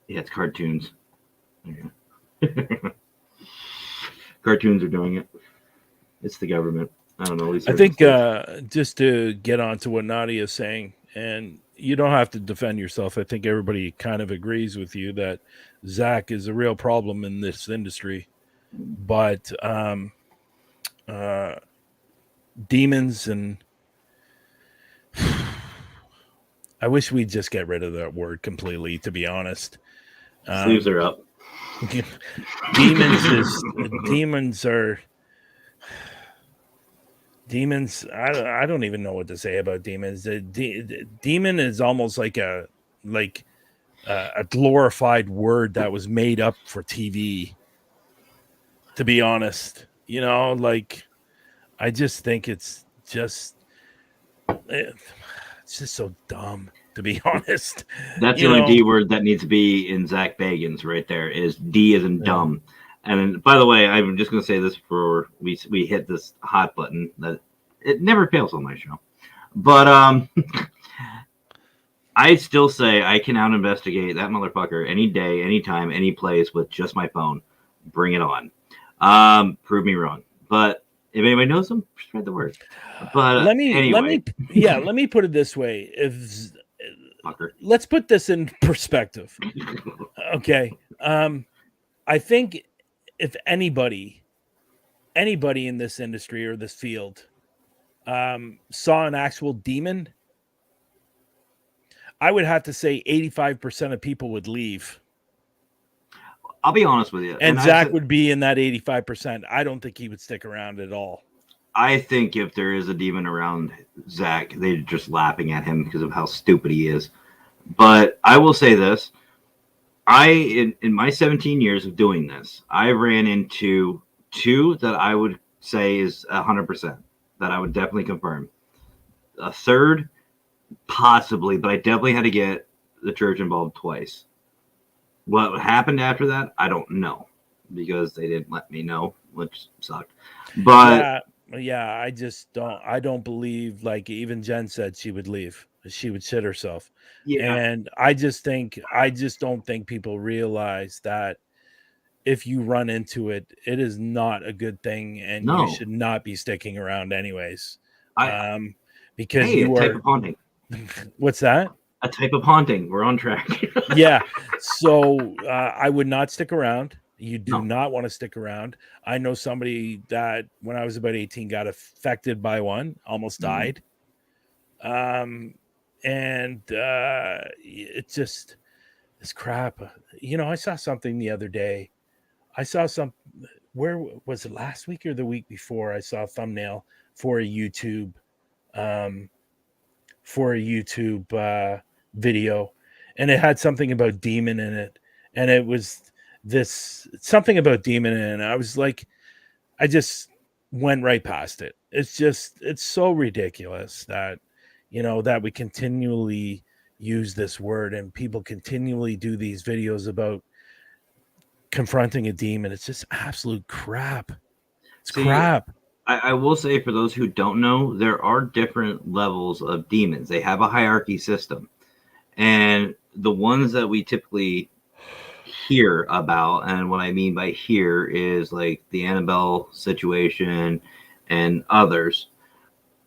Yeah, it's cartoons. Cartoons are doing it. It's the government. I don't know. I think just to get on to what Nadia is saying, and you don't have to defend yourself. I think everybody kind of agrees with you that Zach is a real problem in this industry. But demons, and I wish we'd just get rid of that word completely, to be honest. Sleeves are up. Demons are demons. I don't even know what to say about demons. Demon is almost like a glorified word that was made up for TV, to be honest. I just think it's just so dumb, to be honest. That's the only D word that needs to be in Zach Bagans right there, is D as in dumb. And by the way, I'm just going to say this before we hit this hot button, that it never fails on my show. But I still say I can out investigate that motherfucker any day, anytime, any place with just my phone. Bring it on. Prove me wrong. But if anybody knows them, spread the word. But let me put it this way. Let's put this in perspective. Okay. I think if anybody in this industry or this field saw an actual demon, I would have to say 85% of people would leave. I'll be honest with you. And Zach would be in that 85%. I don't think he would stick around at all. I think if there is a demon around Zach, they're just laughing at him because of how stupid he is. But I will say this. In my 17 years of doing this, I ran into two that I would say is 100%, that I would definitely confirm. A third, possibly, but I definitely had to get the church involved twice. What happened after that, I don't know. because they didn't let me know, which sucked. But yeah, I don't believe, like even Jen said she would leave. She would shit herself. yeah, And I just don't think people realize that if you run into it, it is not a good thing, and you no, should not be sticking around anyways. I Um, because hey, a you type are, of haunting, what's that? a type of haunting. We're on track. Yeah. So I would not stick around. You do No. not want to stick around. I know somebody that when I was about 18 got affected by one, almost Mhm. died. And it just this crap. I saw something the other day. I saw some where was it last week or the week before? I saw a thumbnail for a YouTube um video, and it had something about demon in it, and it was this something about demon in it. I was like, I just went right past it. It's so ridiculous that that we continually use this word and people continually do these videos about confronting a demon. It's just absolute crap. It's See, crap. I will say for those who don't know, there are different levels of demons. They have a hierarchy system. And the ones that we typically hear about, and what I mean by hear is like the Annabelle situation and others,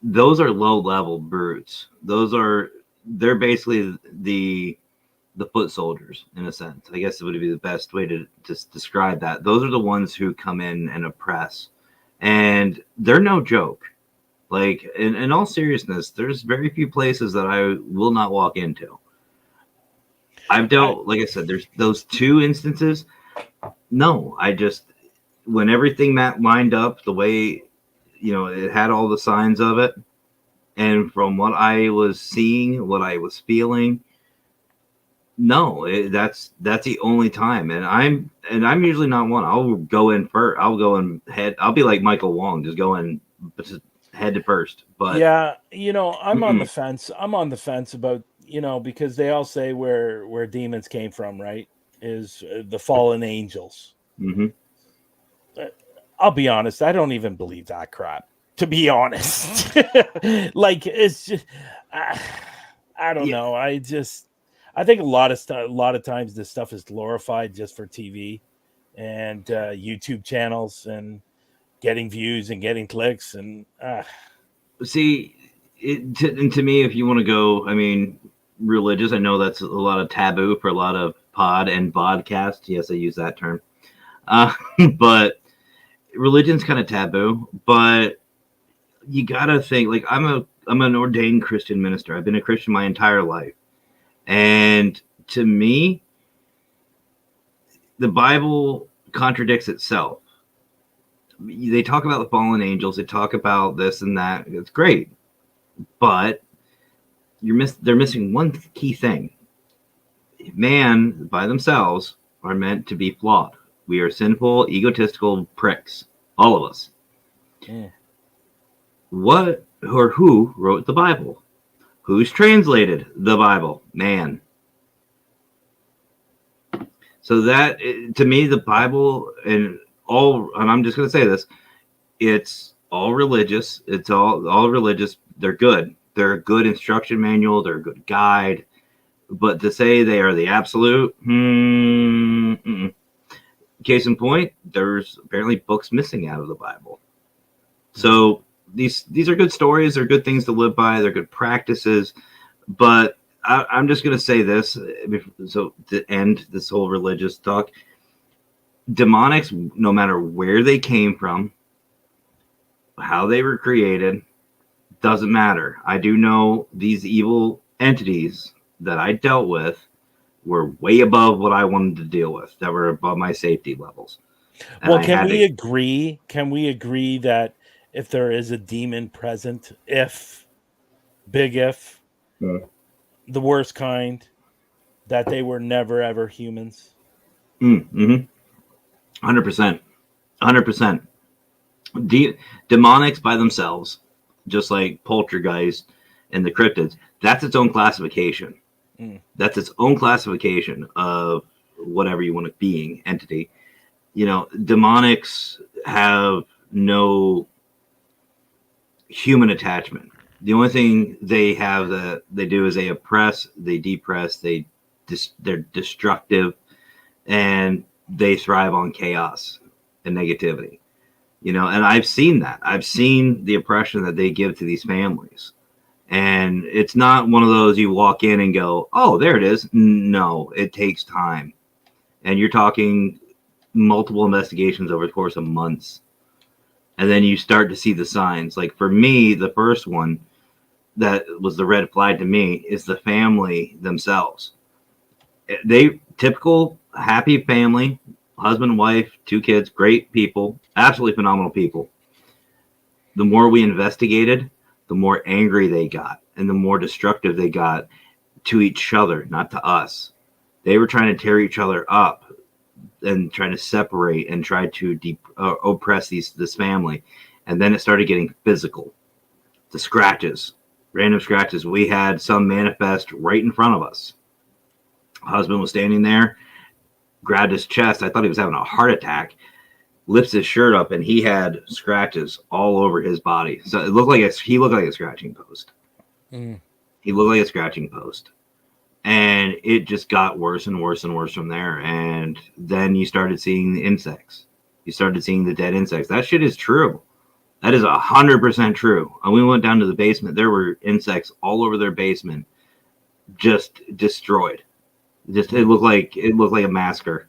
those are low level brutes. They're basically the foot soldiers in a sense. I guess it would be the best way to just describe that. Those are the ones who come in and oppress. And they're no joke. Like in all seriousness, there's very few places that I will not walk into. I've I dealt, like I said, there's those two instances. No, I just when everything that lined up the way it had all the signs of it, and from what I was seeing, what I was feeling, no, that's the only time. And I'm usually not one. I'll go in first. I'll go in head. I'll be like Michael Wong, just go in just head to first. But Yeah, I'm on the mm-mm, fence. I'm on the fence about, because they all say where demons came from, right? Is the fallen angels. mm-hmm. Uh, I'll be honest, I don't even believe that crap. To be honest, like it's just, I, I don't Yeah. know. I think a lot of times this stuff is glorified just for TV and YouTube channels and getting views and getting clicks and. See, and to me, if you want to go, I mean, religious. I know that's a lot of taboo for a lot of pod and podcast. Yes, I use that term. Uh, but religion's kind of taboo. But you gotta think like I'm an ordained Christian minister. I've been a Christian my entire life, and to me, the Bible contradicts itself. They talk about the fallen angels. They talk about this and that. It's great, but they're missing one key thing. Man by themselves are meant to be flawed. We are sinful, egotistical pricks, all of us. Mm. What or who wrote the Bible? Who's translated the Bible? Man. So that to me, the Bible and I'm just going to say this, it's all religious. It's all religious. They're good. They're a good instruction manual. They're a good guide. But to say they are the absolute, case in point, there's apparently books missing out of the Bible. So these are good stories. They're good things to live by. They're good practices. But I'm just going to say this. So to end this whole religious talk, demonics, no matter where they came from, how they were created, doesn't matter. I do know these evil entities that I dealt with were way above what I wanted to deal with, that were above my safety levels. And Well, I had to. can we agree that if there is a demon present, if big if the worst kind, that they were never ever humans? Mm-hmm. 100%. 100%. Demonics by themselves, just like poltergeist and the cryptids, that's its own classification. Mm. That's its own classification of whatever you want to being entity. demonics have no human attachment. The only thing they have that they do is they oppress, they depress, they're destructive, and they thrive on chaos and negativity. And I've seen that. I've seen the oppression that they give to these families. And it's not one of those you walk in and go, oh, there it is. No, it takes time. And you're talking multiple investigations over the course of months. And then you start to see the signs. Like for me, the first one that was the red flag to me is the family themselves. They typical happy family, husband, wife, 2 kids, great people, absolutely phenomenal people. The more we investigated, the more angry they got and the more destructive they got to each other, not to us. They were trying to tear each other up and trying to separate and try to oppress this family. And then it started getting physical. The scratches, random scratches. We had some manifest right in front of us. Husband was standing there, grabbed his chest. I thought he was having a heart attack. Lifts his shirt up, and he had scratches all over his body. So it looked like he looked like a scratching post. He looked like a scratching post. And it just got worse and worse and worse from there. And then you started seeing the insects. You started seeing the dead insects. That shit is true. That is 100% true. And we went down to the basement. There were insects all over their basement, just destroyed. It looked like a massacre.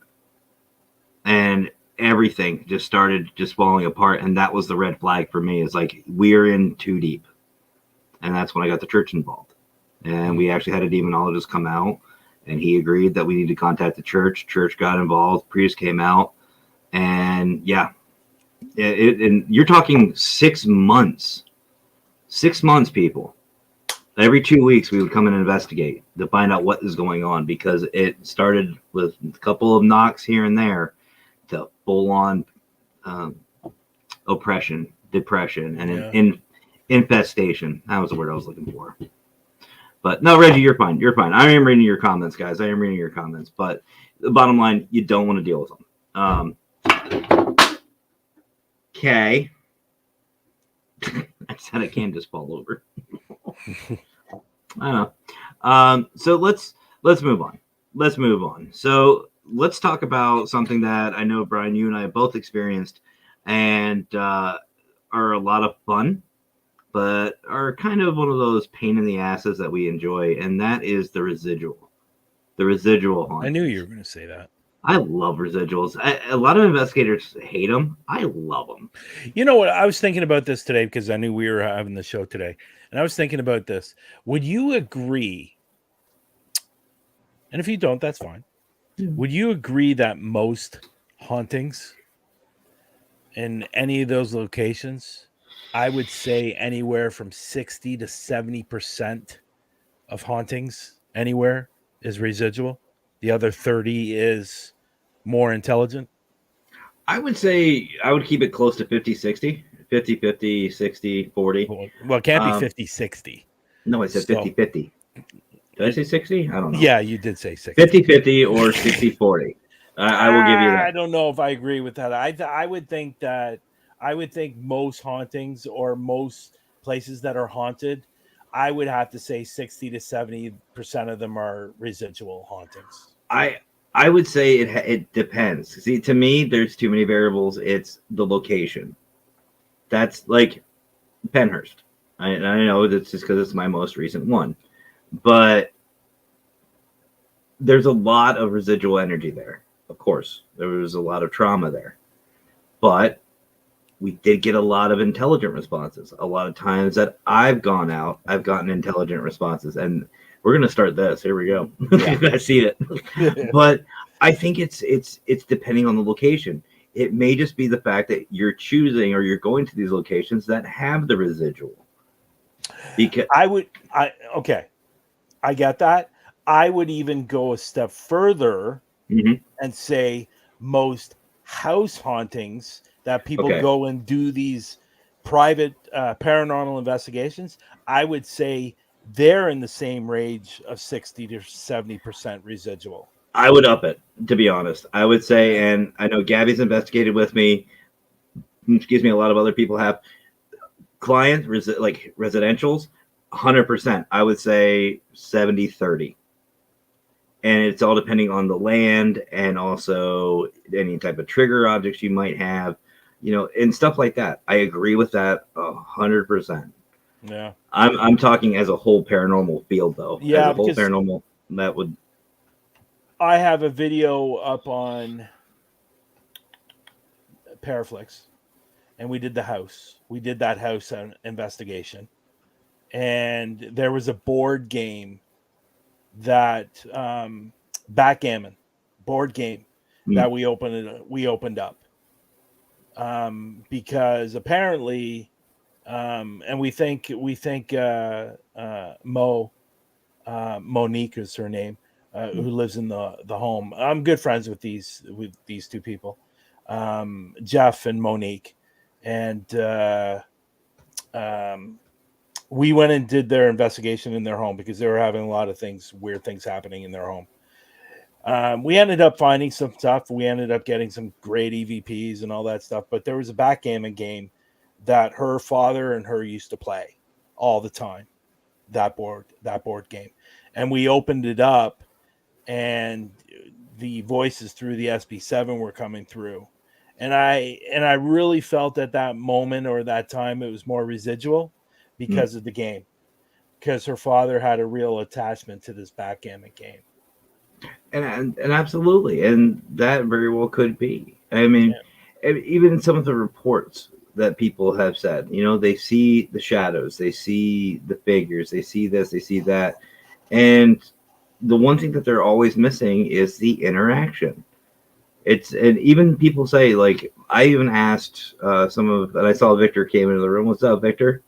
And everything just started just falling apart. And that was the red flag for me. It's like, we're in too deep. And that's when I got the church involved. And we actually had a demonologist come out, and he agreed that we need to contact the church. Church got involved. Priest came out, and yeah, and you're talking 6 months. 6 months, people. Every 2 weeks, we would come and investigate to find out what is going on, because it started with a couple of knocks here and there to full-on oppression, depression, and an infestation. That was the word I was looking for. But no, Reggie, you're fine. You're fine. I am reading your comments, guys. I am reading your comments. But the bottom line, you don't want to deal with them. Okay. I said I can't just fall over. I don't know. So let's move on. Let's move on. So let's talk about something that I know, Brian, you and I have both experienced and are a lot of fun, but are kind of one of those pain in the asses that we enjoy, and that is the residual. The residual hauntings. I knew you were going to say that. I love residuals. A lot of investigators hate them. I love them. You know what? I was thinking about this today because I knew we were having the show today, and I was thinking about this. Would you agree? And if you don't, that's fine. Yeah. Would you agree that most hauntings in any of those locations, I would say anywhere from 60 to 70% of hauntings anywhere is residual. The other 30 is more intelligent. I would say I would keep it close to 50-60. 50-50, 60-40. Well, it can't be 50-60. No, I said 50-50. Did I say 60? I don't know. Yeah, you did say 60. 50-50 or 60-40. I will give you that. I don't know if I agree with that. I would think most hauntings or most places that are haunted, I would have to say 60 to 70% of them are residual hauntings. I would say it depends. See, to me, there's too many variables. It's the location. That's like Penhurst. I know that's just because it's my most recent one. But there's a lot of residual energy there. Of course, there was a lot of trauma there. But we did get a lot of intelligent responses. A lot of times that I've gone out, I've gotten intelligent responses. And we're going to start this. Here we go. Yeah. I see it. But I think it's depending on the location. It may just be the fact that you're choosing or you're going to these locations that have the residual. Because okay. I get that. I would even go a step further and say most house hauntings that people go and do these private paranormal investigations, I would say they're in the same range of 60 to 70% residual. I would up it, to be honest. I would say, and I know Gabby's investigated with me. Excuse me, a lot of other people have clients, like residentials, 100%. I would say 70-30. And it's all depending on the land and also any type of trigger objects you might have, and stuff like that. I agree with that 100%. Yeah. I'm talking as a whole paranormal field, though. Yeah, as a whole paranormal, that would. I have a video up on Paraflix, and we did the house. We did that house investigation, and there was a board game that backgammon board game that we opened up because apparently and we think Monique is her name, who lives in the home. I'm good friends with these two people, Jeff and Monique, and we went and did their investigation in their home because they were having a lot of weird things happening in their home. We ended up finding some stuff. We ended up getting some great EVPs and all that stuff. But there was a backgammon game that her father and her used to play all the time. That board game, and we opened it up, and the voices through the SB7 were coming through, and I really felt at that moment or that time it was more residual because of the game, because her father had a real attachment to this backgammon game. And absolutely, and that very well could be. I mean, even some of the reports that people have said, they see the shadows, they see the figures, they see this, they see that, and the one thing that they're always missing is the interaction. And even people say, like, I even asked and I saw Victor came into the room. What's up, Victor?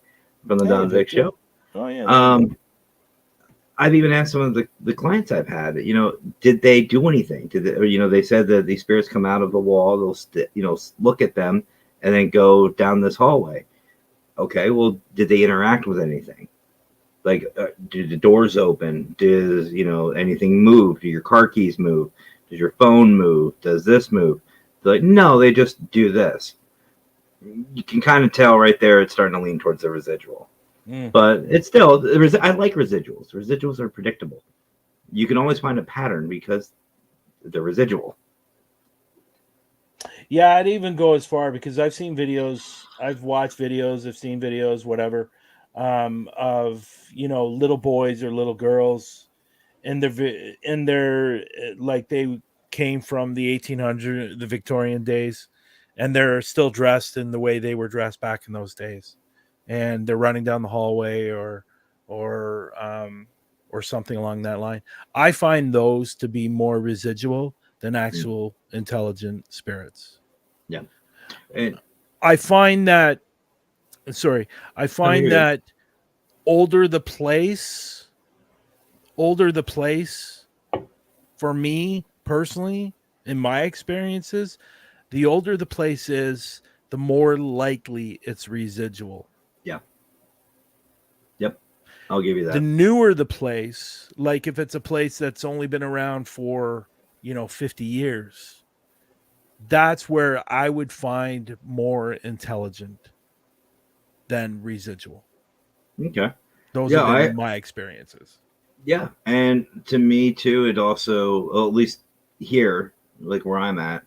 From the Don Vic show. Oh yeah. I've even asked some of the clients I've had, did they do anything? Did they, or, they said that these spirits come out of the wall, they'll, look at them and then go down this hallway. Okay, well, did they interact with anything? Like, did the doors open? Does, anything move? Do your car keys move? Does your phone move? Does this move? They're like, no, they just do this. You can kind of tell right there it's starting to lean towards the residual. But it's still, I like residuals. Residuals are predictable. You can always find a pattern because they're residual. Yeah, I'd even go as far because I've seen videos, I've watched videos, I've seen videos, whatever, of little boys or little girls, and they're like they came from the 1800s, the Victorian days, and they're still dressed in the way they were dressed back in those days, and they're running down the hallway or something along that line. I find those to be more residual than actual intelligent spirits. Yeah. And I find that older the place, for me personally, in my experiences, the older the place is, the more likely it's residual. Yeah. Yep. I'll give you that. The newer the place, like if it's a place that's only been around for, 50 years, that's where I would find more intelligent than residual. Okay. Those have been my experiences. Yeah. And to me too, it also, at least here, like where I'm at,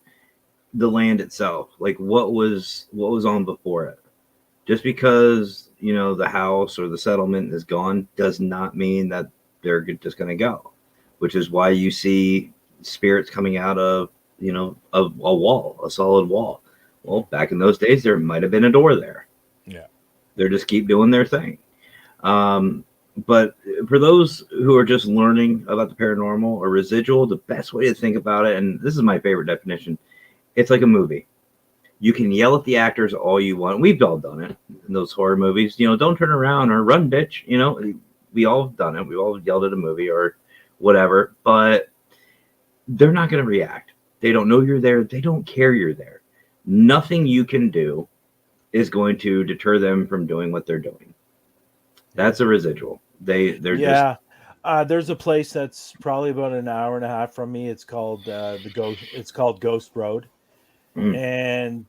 the land itself, like what was on before it. Just because, the house or the settlement is gone does not mean that they're just going to go, which is why you see spirits coming out of, of a wall, a solid wall. Well, back in those days, there might have been a door there. Yeah. They just keep doing their thing. But for those who are just learning about the paranormal or residual, the best way to think about it, and this is my favorite definition, it's like a movie. You can yell at the actors all you want. We've all done it in those horror movies. Don't turn around or run, bitch. We all have done it. We've all yelled at a movie or whatever, but they're not going to react. They don't know you're there. They don't care you're there. Nothing you can do is going to deter them from doing what they're doing. That's a residual. They're just. There's a place that's probably about an hour and a half from me. It's called It's called Ghost Road, Mm. and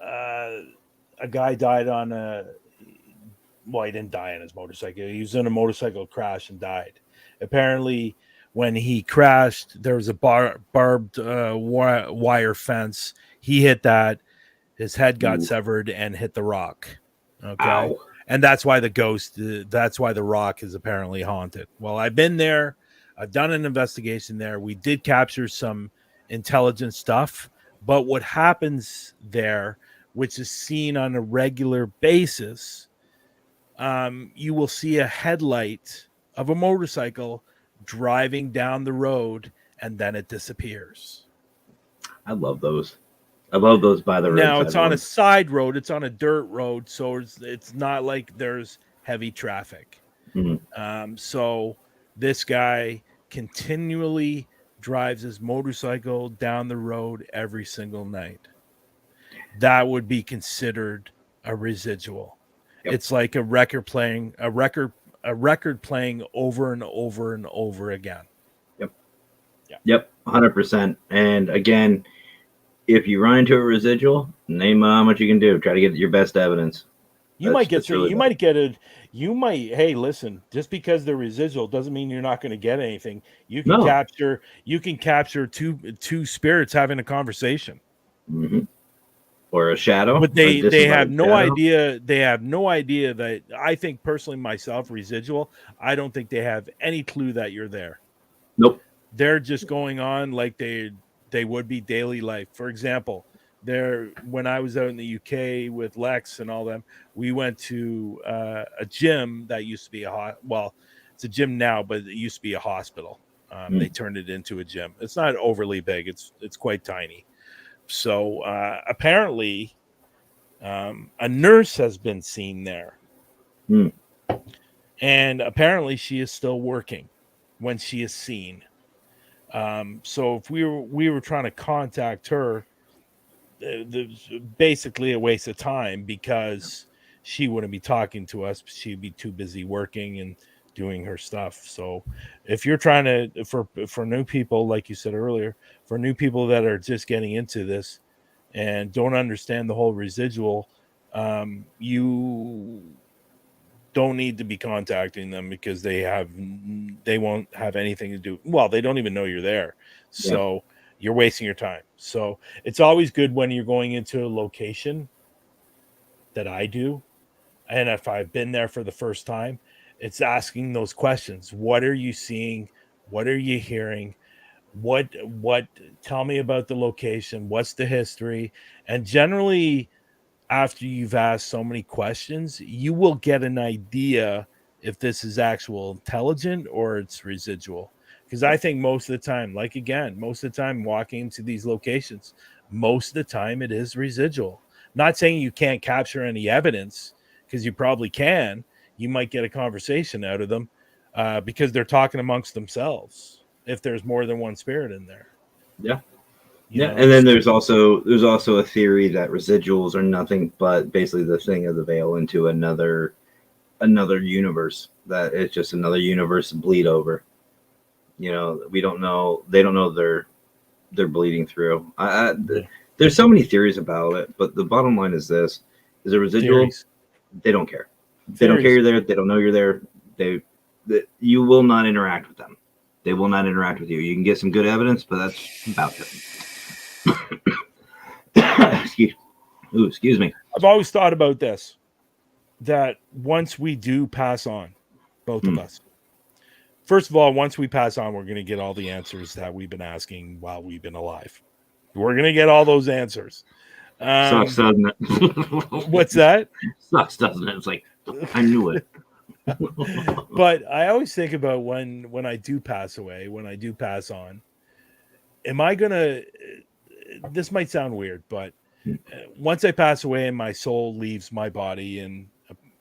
uh, a guy died on a. Well, he didn't die on his motorcycle. He was in a motorcycle crash and died. Apparently, when he crashed, there was a barbed wire fence. He hit that. His head got Ooh. severed and hit the rock. Okay. Ow. And that's why that's why the rock is apparently haunted. Well, I've been there. I've done an investigation there. We did capture some intelligent stuff. But what happens there, which is seen on a regular basis, you will see a headlight of a motorcycle driving down the road and then it disappears. I love those. I love those by the Now roadside it's on a ones. side road, it's on a dirt road, so it's not like there's heavy traffic. Mm. So this guy continually drives his motorcycle down the road every single night. That would be considered a residual. Yep. It's like a record playing over and over and over again. Yep. Yeah. Yep. 100%. And again, if you run into a residual, name how much you can do. Try to get your best evidence. You might get hey, listen, just because they're residual doesn't mean you're not going to get anything. You can capture two spirits having a conversation. Mm-hmm. Or a shadow. But they have no idea. They have no idea that, I think personally myself, residual, I don't think they have any clue that you're there. Nope. They're just going on like they would be daily life. For example, when I was out in the UK with Lex and all them, we went to a gym that used to be it's a gym now, but it used to be a hospital. They turned it into a gym. It's not overly big. It's quite tiny. So apparently, a nurse has been seen there, and apparently she is still working when she is seen. So if we were trying to contact her, basically a waste of time, because she wouldn't be talking to us. She'd be too busy working and doing her stuff. So if you're trying to, for new people, like you said earlier, for new people that are just getting into this and don't understand the whole residual, you don't need to be contacting them, because they won't have anything to do. Well, they don't even know you're there. So you're wasting your time. So it's always good when you're going into a location that I do, and if I've been there for the first time, it's asking those questions. What are you seeing? What are you hearing? What tell me about the location. What's the history? And generally, after you've asked so many questions, you will get an idea if this is actual intelligent or it's residual. Because I think most of the time, most of the time walking into these locations, most of the time it is residual. Not saying you can't capture any evidence, because you probably can. You might get a conversation out of them because they're talking amongst themselves, if there's more than one spirit in there. Yeah. And then there's also a theory that residuals are nothing but basically the thing of the veil into another universe, that it's just another universe to bleed over. We don't know. They don't know they're bleeding through. There's so many theories about it, but the bottom line is this: is a residual. Theories. They don't care. They don't care you're there. They don't know you're there. You will not interact with them. They will not interact with you. You can get some good evidence, but that's about it. Excuse me. I've always thought about this, that once we do pass on, both of us, first of all, once we pass on, we're going to get all the answers that we've been asking while we've been alive. We're going to get all those answers. Sucks, doesn't it? What's that? Sucks, doesn't it? It's like, I knew it. But I always think about when I do pass away, when I do pass on, am I going to, this might sound weird, but once I pass away and my soul leaves my body and,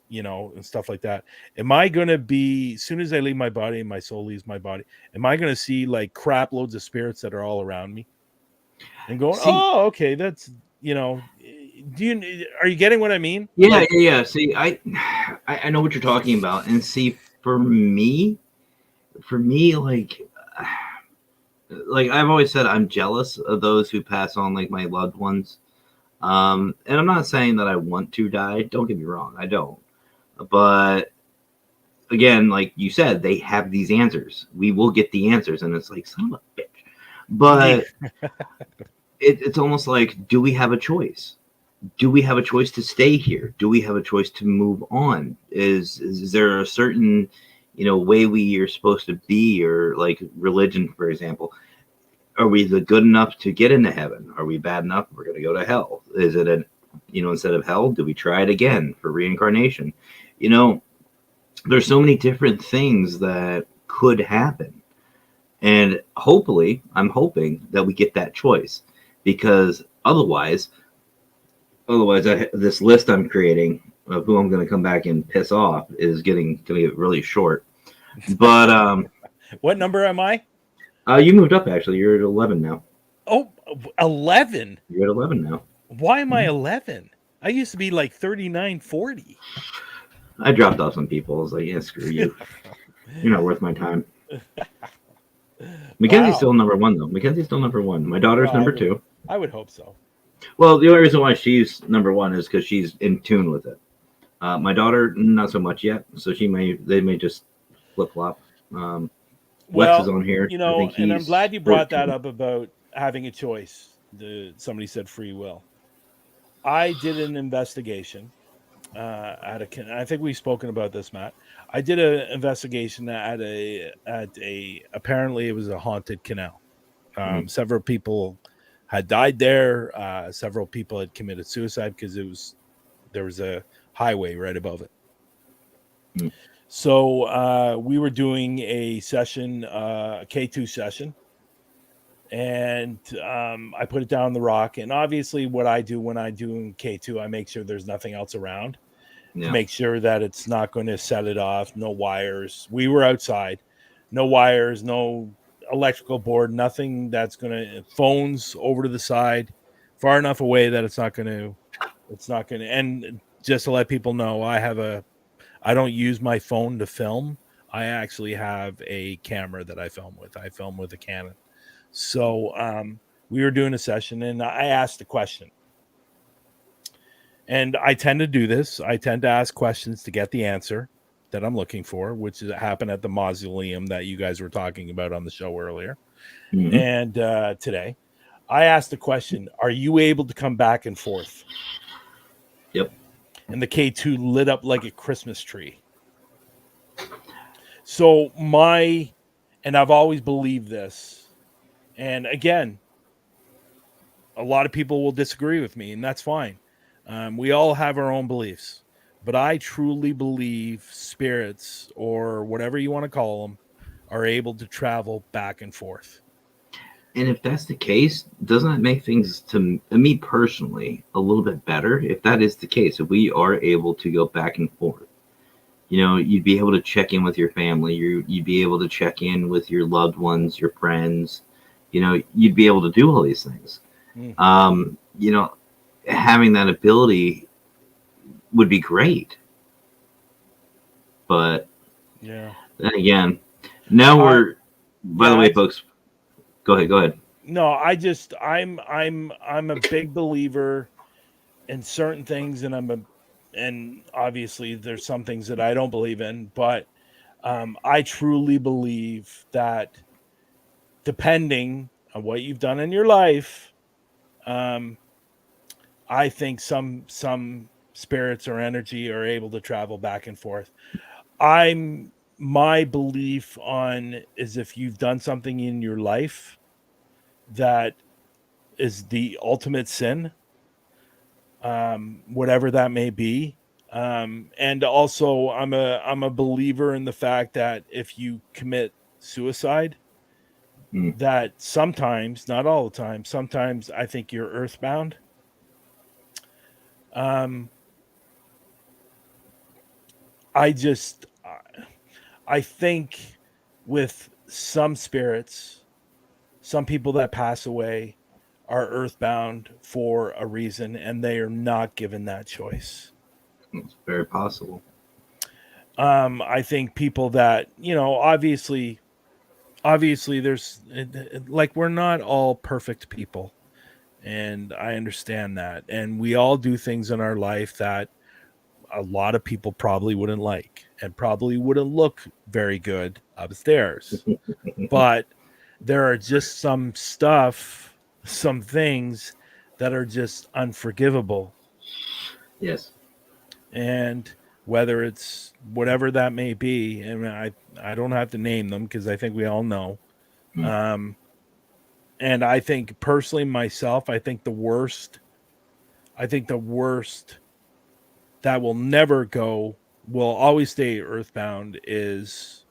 and stuff like that, am I going to be, as soon as I leave my body and my soul leaves my body, am I going to see like crap loads of spirits that are all around me and going, oh, okay, that's, are you getting what I mean? Yeah, yeah. See, I know what you're talking about. And see, for me, for me, like I've always said, I'm jealous of those who pass on like my loved ones. And I'm not saying that I want to die. Don't get me wrong, I don't. But again, like you said, they have these answers. We will get the answers, and it's like, son of a bitch. But it's almost like, do we have a choice? Do we have a choice to stay here? Do we have a choice to move on? Is there a certain, way we are supposed to be, or like religion, for example? Are we the good enough to get into heaven? Are we bad enough? We're going to go to hell. Is it instead of hell, do we try it again for reincarnation? There's so many different things that could happen. And hopefully, I'm hoping that we get that choice, because otherwise, this list I'm creating of who I'm going to come back and piss off is going to get really short. But what number am I? You moved up, actually. You're at 11 now. Oh, 11? You're at 11 now. Why am I 11? I used to be like 39, 40. I dropped off some people. I was like, yeah, screw you. You're not worth my time. Mackenzie's still number one, though. Mackenzie's still number one. My daughter's number two. I would hope so. Well, the only reason why she's number one is because she's in tune with it. My daughter, not so much yet. So they may just flip flop. Lex is on here. And I'm glad you brought that up about having a choice. Somebody said free will. I did an investigation. I think we've spoken about this, Matt. I did an investigation at a apparently it was a haunted canal. Several people had died there. Several people had committed suicide because there was a highway right above it. So we were doing a session, a K2 session, and I put it down the rock. And obviously what I do when I do K2, I make sure there's nothing else around to make sure that it's not going to set it off. No wires. We were outside, no wires, no electrical board, nothing that's going to, phones over to the side, far enough away that it's not going to, and just to let people know, I don't use my phone to film. I actually have a camera that I film with. I film with a Canon. So we were doing a session, and I asked a question. And I tend to do this. I tend to ask questions to get the answer that I'm looking for, which happened at the mausoleum that you guys were talking about on the show earlier. Mm-hmm. And today, I asked the question, are you able to come back and forth? Yep. And the K2 lit up like a Christmas tree. So and I've always believed this. And again, a lot of people will disagree with me, and that's fine. We all have our own beliefs. But I truly believe spirits, or whatever you want to call them, are able to travel back and forth. And if that's the case, doesn't that make things, to me personally, a little bit better? If that is the case, if we are able to go back and forth, you'd be able to check in with your family. You'd be able to check in with your loved ones, your friends. You'd be able to do all these things. Having that ability would be great. But then again, now by the way, folks, go ahead. No, I'm a big believer in certain things, and obviously there's some things that I don't believe in, but I truly believe that depending on what you've done in your life, I think some spirits or energy are able to travel back and forth. My belief is if you've done something in your life that is the ultimate sin, whatever that may be. And also I'm a believer in the fact that if you commit suicide, that sometimes, not all the time, sometimes I think you're earthbound. I think with some spirits, some people that pass away are earthbound for a reason, and they are not given that choice. It's very possible. I think people that, obviously obviously there's like, we're not all perfect people, and I understand that, and we all do things in our life that a lot of people probably wouldn't like and probably wouldn't look very good upstairs. But there are just some things that are just unforgivable. Yes. And whether it's whatever that may be, and I don't have to name them because I think we all know. Mm. And I think personally myself, I think the worst that will never go, will always stay earthbound is,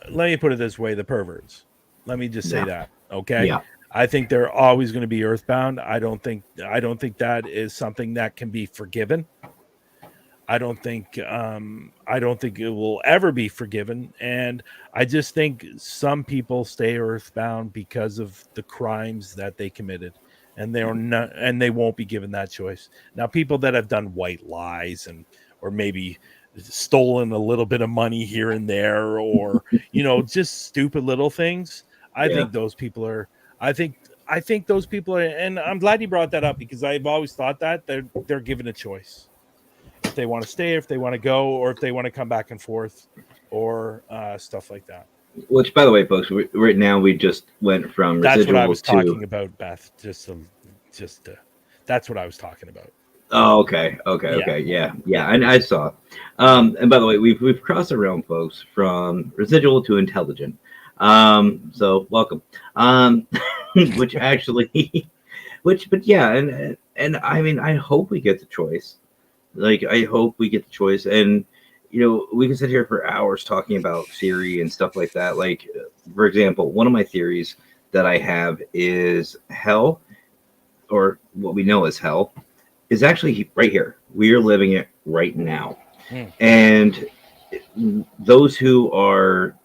let me put it this way, the perverts. Let me just say Yeah. that. Okay. Yeah. I think they're always going to be earthbound. I don't think that is something that can be forgiven. I don't think it will ever be forgiven. And I just think some people stay earthbound because of the crimes that they committed. And they're not, and they won't be given that choice. Now, people that have done white lies and, or maybe stolen a little bit of money here and there, or, just stupid little things. I Yeah. think those people are, I think, I think those people are, and I'm glad you brought that up because I've always thought that they're given a choice if they want to stay, if they want to go, or if they want to come back and forth, or stuff like that. Which, by the way, folks, right now we just went from That's what I residual was to. talking about, Beth. That's what I was talking about. Oh, okay, okay, Yeah, okay, yeah, yeah. yeah. And I saw. And by the way, we've crossed the realm, folks, from residual to intelligent. So welcome. Which actually, but yeah, and I mean, I hope we get the choice. Like, I hope we get the choice, and we can sit here for hours talking about theory and stuff like that. Like, for example, one of my theories that I have is hell, or what we know as hell, is actually right here. We are living it right now. Hmm. And those who are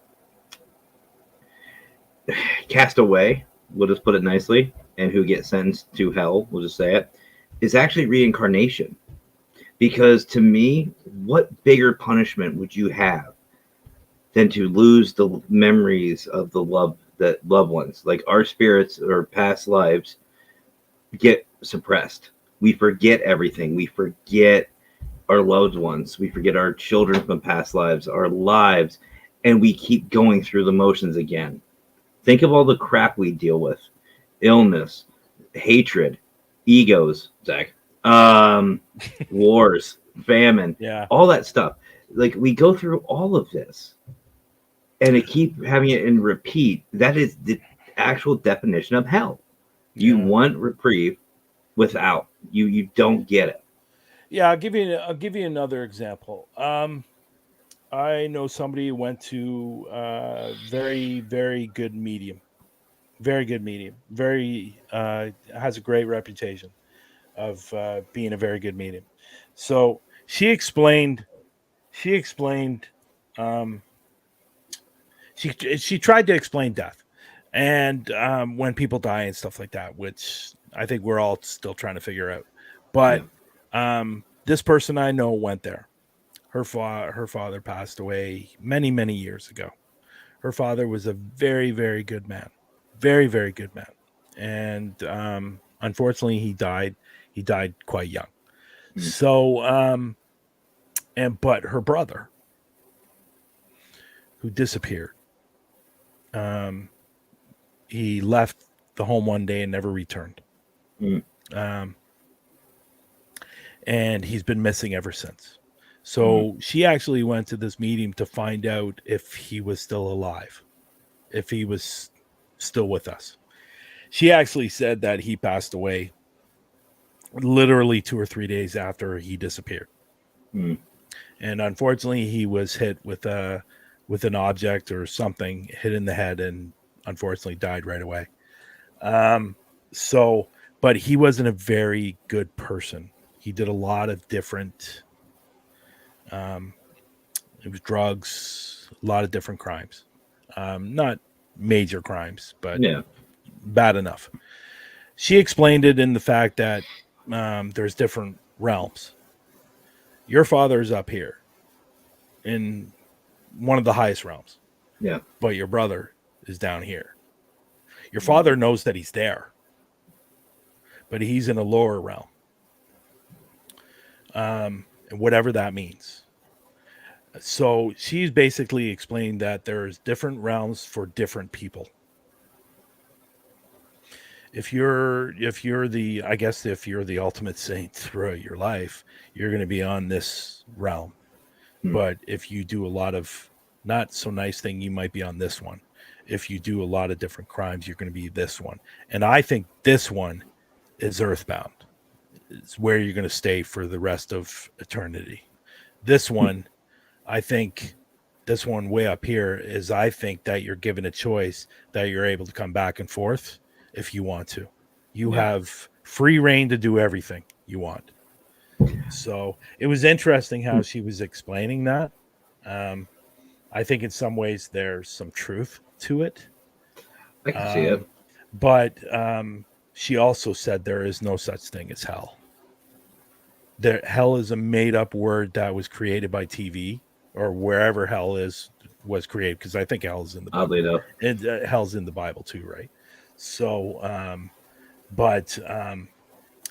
cast away, we'll just put it nicely, and who get sentenced to hell, we'll just say it, is actually reincarnation. Because to me, what bigger punishment would you have than to lose the memories of the loved ones? Like, our spirits or past lives get suppressed. We forget everything. We forget our loved ones. We forget our children from past lives, our lives, and we keep going through the motions again. Think of all the crap we deal with: illness, hatred, egos, Zach, wars, famine, Yeah. all that stuff. Like, we go through all of this, and to keep having it in repeat, that is the actual definition of hell. You Yeah. want reprieve without you don't get it. Yeah. I'll give you another example. I know somebody who went to very, very good medium. Very good medium. Very has a great reputation of being a very good medium. So she explained um, she tried to explain death and when people die and stuff like that, which I think we're all still trying to figure out. Yeah. But this person I know went there. Her father passed away many, many years ago. Her father was a very, very good man, very, very good man, and unfortunately, he died. He died quite young. Mm. So, but her brother, who disappeared, um, he left the home one day and never returned. Mm. Um, and he's been missing ever since. Mm. So she actually went to this meeting to find out if he was still alive, if he was still with us. She actually said that he passed away literally 2 or 3 days after he disappeared. Mm. And unfortunately, he was hit with an object or something, hit in the head, and unfortunately died right away. Um, so, but he wasn't a very good person. He did a lot of different, um, it was drugs, a lot of different crimes. Not major crimes, but Yeah. bad enough. She explained it in the fact that there's different realms. Your father's up here in one of the highest realms, Yeah. but your brother is down here. Your father knows that he's there, but he's in a lower realm. And whatever that means. So she's basically explained that there's different realms for different people. If you're the ultimate saint throughout your life, you're going to be on this realm. But if you do a lot of not so nice thing, you might be on this one. If you do a lot of different crimes, you're going to be this one. And I think this one is earthbound. It's where you're going to stay for the rest of eternity. This one, I think this one way up here is, I think that you're given a choice that you're able to come back and forth if you want to. You have free reign to do everything you want. So it was interesting how she was explaining that. I think in some ways there's some truth to it. I can see it. But she also said there is no such thing as hell. Hell is a made-up word that was created by TV or wherever hell was created, because I think hell is in the Bible. Oddly enough. And hell's in the Bible too, right? So, but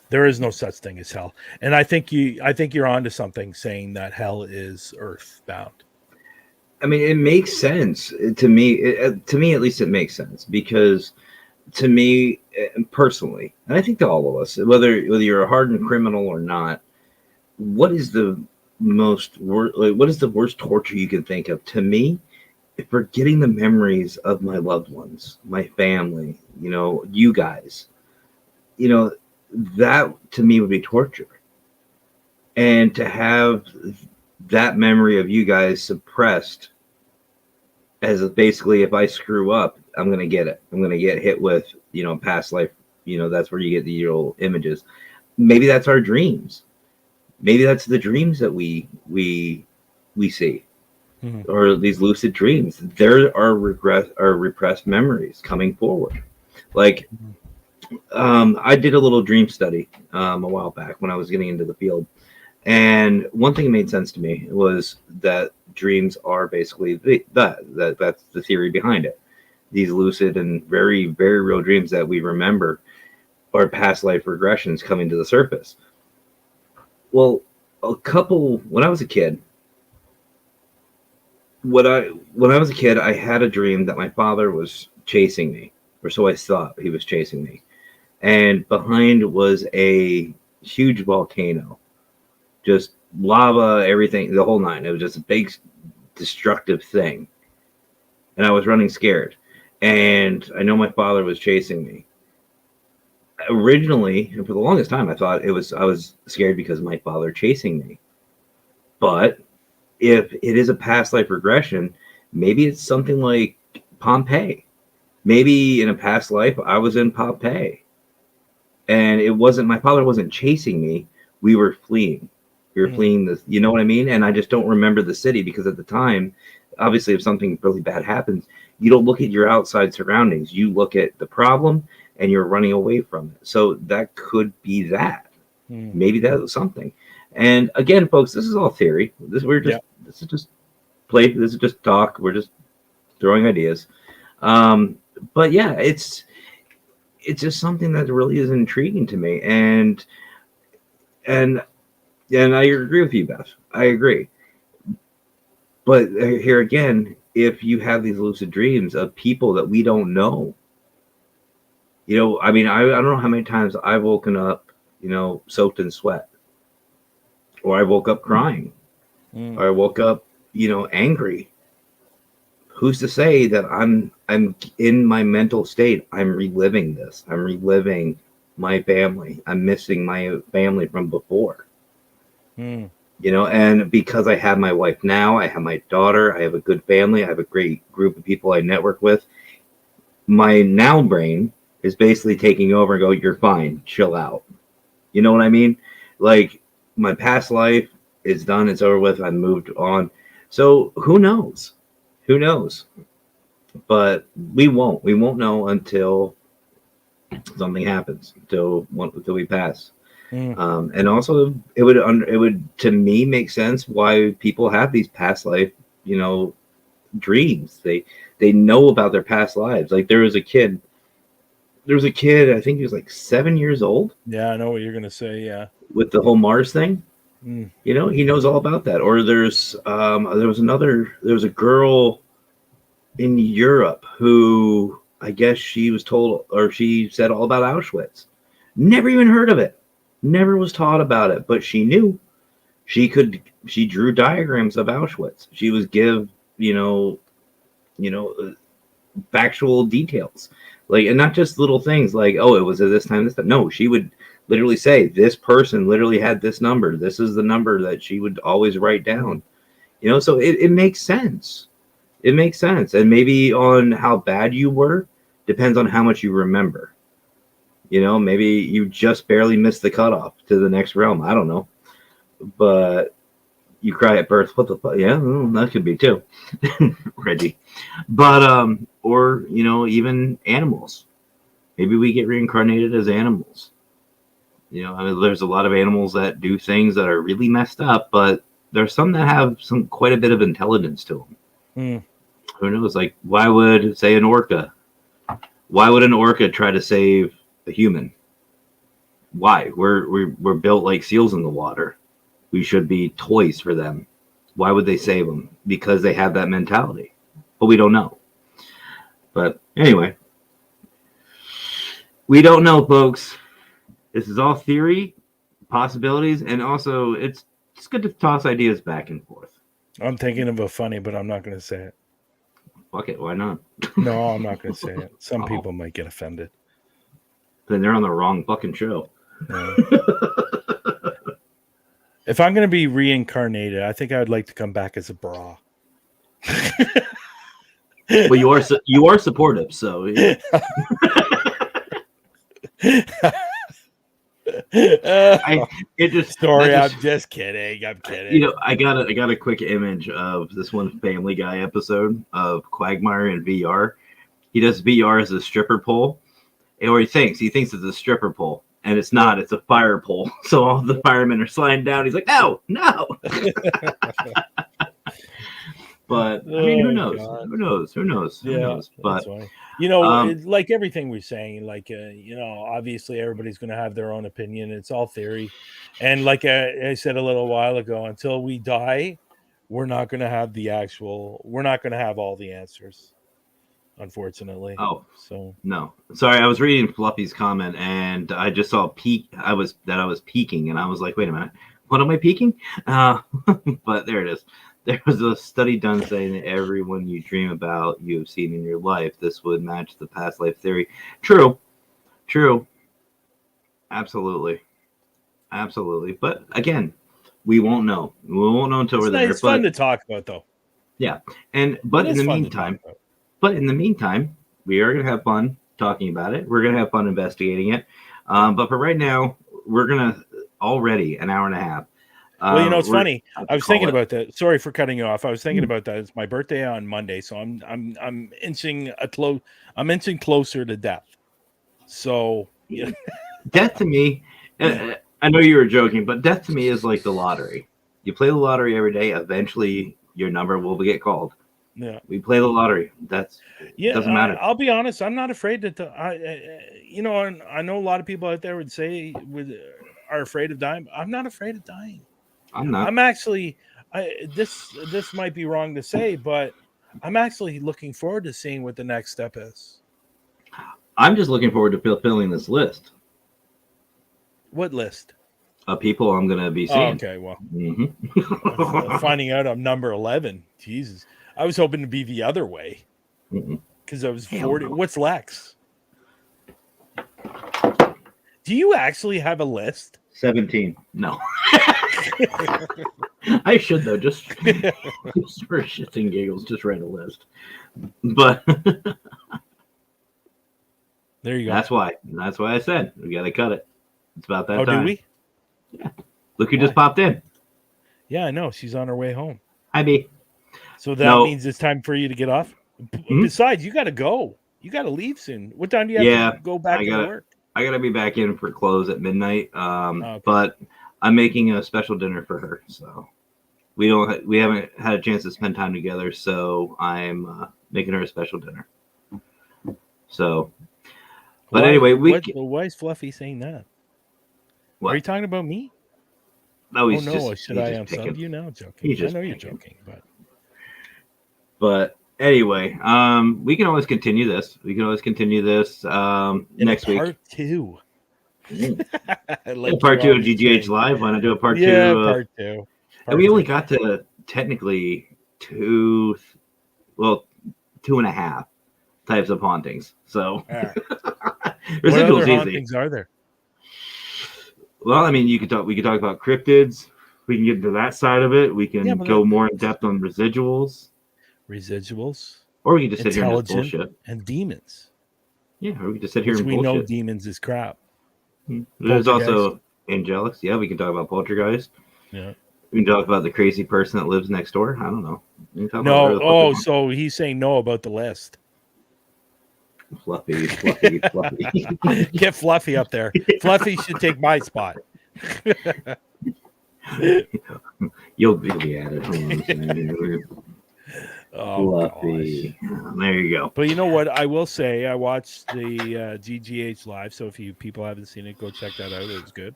there is no such thing as hell, and I think you're onto something saying that hell is earthbound. I mean, it makes sense to me. To me, at least, it makes sense, because to me personally, and I think to all of us, whether you're a hardened criminal or not, what is the worst torture you can think of? To me, forgetting the memories of my loved ones, my family, you guys, that to me would be torture. And to have that memory of you guys suppressed, as basically, if I screw up, I'm going to get it. I'm going to get hit with, past life. That's where you get the old images. Maybe that's our dreams. Maybe that's the dreams that we see, or these lucid dreams. There are repressed memories coming forward. Like, I did a little dream study a while back when I was getting into the field. And one thing that made sense to me was that dreams are basically that's the theory behind it. These lucid and very, very real dreams that we remember are past life regressions coming to the surface. Well, when I was a kid, I had a dream that my father was chasing me, or so I thought he was chasing me. And behind was a huge volcano. Just lava, everything, the whole nine. It was just a big, destructive thing. And I was running scared. And I know my father was chasing me. Originally, and for the longest time, I thought I was scared because of my father chasing me. But if it is a past life regression, maybe it's something like Pompeii. Maybe in a past life, I was in Pompeii. And my father wasn't chasing me. We were fleeing. We were fleeing this, you know what I mean? And I just don't remember the city, because at the time, obviously, if something really bad happens, you don't look at your outside surroundings. You look at the problem and you're running away from it. So that could be that. Maybe that was something. And again, folks, this is all theory. This is just talk. We're just throwing ideas. But yeah, it's just something that really is intriguing to me. And I agree with you, Beth. I agree. But here again, if you have these lucid dreams of people that we don't know, I mean, I don't know how many times I've woken up, soaked in sweat, or I woke up crying, or I woke up, angry. Who's to say that I'm in my mental state? I'm reliving this. I'm reliving my family. I'm missing my family from before. And because I have my wife now, I have my daughter, I have a good family, I have a great group of people I network with. My now brain is basically taking over and go, you're fine, chill out. You know what I mean? Like, my past life is done, it's over with, I moved on. So who knows? Who knows? But we won't know until something happens, until we pass. And also, it would to me make sense why people have these past life, dreams. They know about their past lives. Like there was a kid. I think he was like 7 years old. Yeah, I know what you're gonna say. Yeah, with the whole Mars thing. Mm. You know, he knows all about that. Or there was a girl in Europe who I guess she was told, or she said all about Auschwitz. Never even heard of it. Never was taught about it, but she knew. She drew diagrams of Auschwitz. She was factual details. Like, and not just little things like, oh, it was at this time, this time. No, she would literally say, this person literally had this number. This is the number that she would always write down. You know, so it makes sense. It makes sense. And maybe on how bad you were depends on how much you remember. You know, maybe you just barely missed the cutoff to the next realm. I don't know. But you cry at birth. What the fuck? Yeah, well, that could be too. Reggie. But, or, you know, even animals. Maybe we get reincarnated as animals. You know, I mean, there's a lot of animals that do things that are really messed up, but there's some that have quite a bit of intelligence to them. Who knows? Like, why would an orca try to save a human? Why? We're built like seals in the water. We should be toys for them. Why would they save them? Because they have that mentality. But we don't know. But anyway, we don't know, folks. This is all theory, possibilities, and also it's good to toss ideas back and forth. I'm thinking of a funny, but I'm not going to say it. Fuck it, why not? No, I'm not going to say it. Some people might get offended. Then they're on the wrong fucking show. Yeah. If I'm going to be reincarnated, I think I would like to come back as a bra. Well, you are supportive, so. Yeah. I'm just kidding. I'm kidding. You know, I got a quick image of this one Family Guy episode of Quagmire in VR. He does VR as a stripper pole, or he thinks it's a stripper pole, and it's not. It's a fire pole. So all the firemen are sliding down. He's like, no. But I mean, who knows? God. Who knows? But you know, like everything we're saying, like you know, obviously everybody's going to have their own opinion. It's all theory, and like I said a little while ago, until we die, we're not going to have we're not going to have all the answers, unfortunately. Oh, so no, sorry, I was reading Fluffy's comment, and I just saw peak. I was peaking, and I was like, wait a minute, what am I peaking? But there it is. There was a study done saying that everyone you dream about, you have seen in your life. This would match the past life theory. True. Absolutely. But again, we won't know. We won't know until we're there. It's fun to talk about, though. Yeah, but in the meantime, we are going to have fun talking about it. We're going to have fun investigating it. But for right now, we're going to already an hour and a half. Well, you know, it's funny. I was thinking about that. Sorry for cutting you off. I was thinking about that. It's my birthday on Monday, so I'm inching closer to death. So, yeah. Death to me, I know you were joking, but death to me is like the lottery. You play the lottery every day. Eventually, your number will get called. Yeah, we play the lottery. Doesn't matter. I'll be honest. I'm not afraid I know a lot of people out there would say are afraid of dying. I'm not afraid of dying. I'm not. I'm actually. This might be wrong to say, but I'm actually looking forward to seeing what the next step is. I'm just looking forward to fulfilling this list. What list? Of people I'm going to be seeing. Oh, okay, well. Finding out I'm number 11. Jesus. I was hoping to be the other way. Because I was 40. No. What's Lex? Do you actually have a list? 17. No. I should, though. Just for shits and giggles, just write a list. But there you go. That's why I said we got to cut it. It's about that time. Do we? Yeah. Look who just popped in. Yeah, I know. She's on her way home. Hi, B. So that means it's time for you to get off? Besides, you got to go. You got to leave soon. What time do you have to go back to work? I got to be back in for close at midnight. Okay. But I'm making a special dinner for her. So we haven't had a chance to spend time together, so I'm making her a special dinner. So, but anyway, why is Fluffy saying that? What? Are you talking about me? No, should I unsub you? No, joking. I know you're joking, but anyway, we can always continue this. Next week. Part 2. Like part 2 of GGH Live. Why not do a part 2? Yeah, part 2. And we only got to technically 2.5 types of hauntings. So what other hauntings are there? Well, I mean, we could talk about cryptids. We can get into that side of it. We can go more in depth on residuals. Or we can just sit here and just bullshit. And demons. Yeah, or we can just sit here and bullshit. We know demons is crap. There's also angelics. Yeah, we can talk about poltergeist. Yeah. We can talk about the crazy person that lives next door. I don't know. No. So he's saying no about the list. Fluffy. Get Fluffy up there. Fluffy should take my spot. You'll be at it. Fluffy. There you go. But you know what? I will say I watched the GGH Live. So if you people haven't seen it, go check that out. It was good.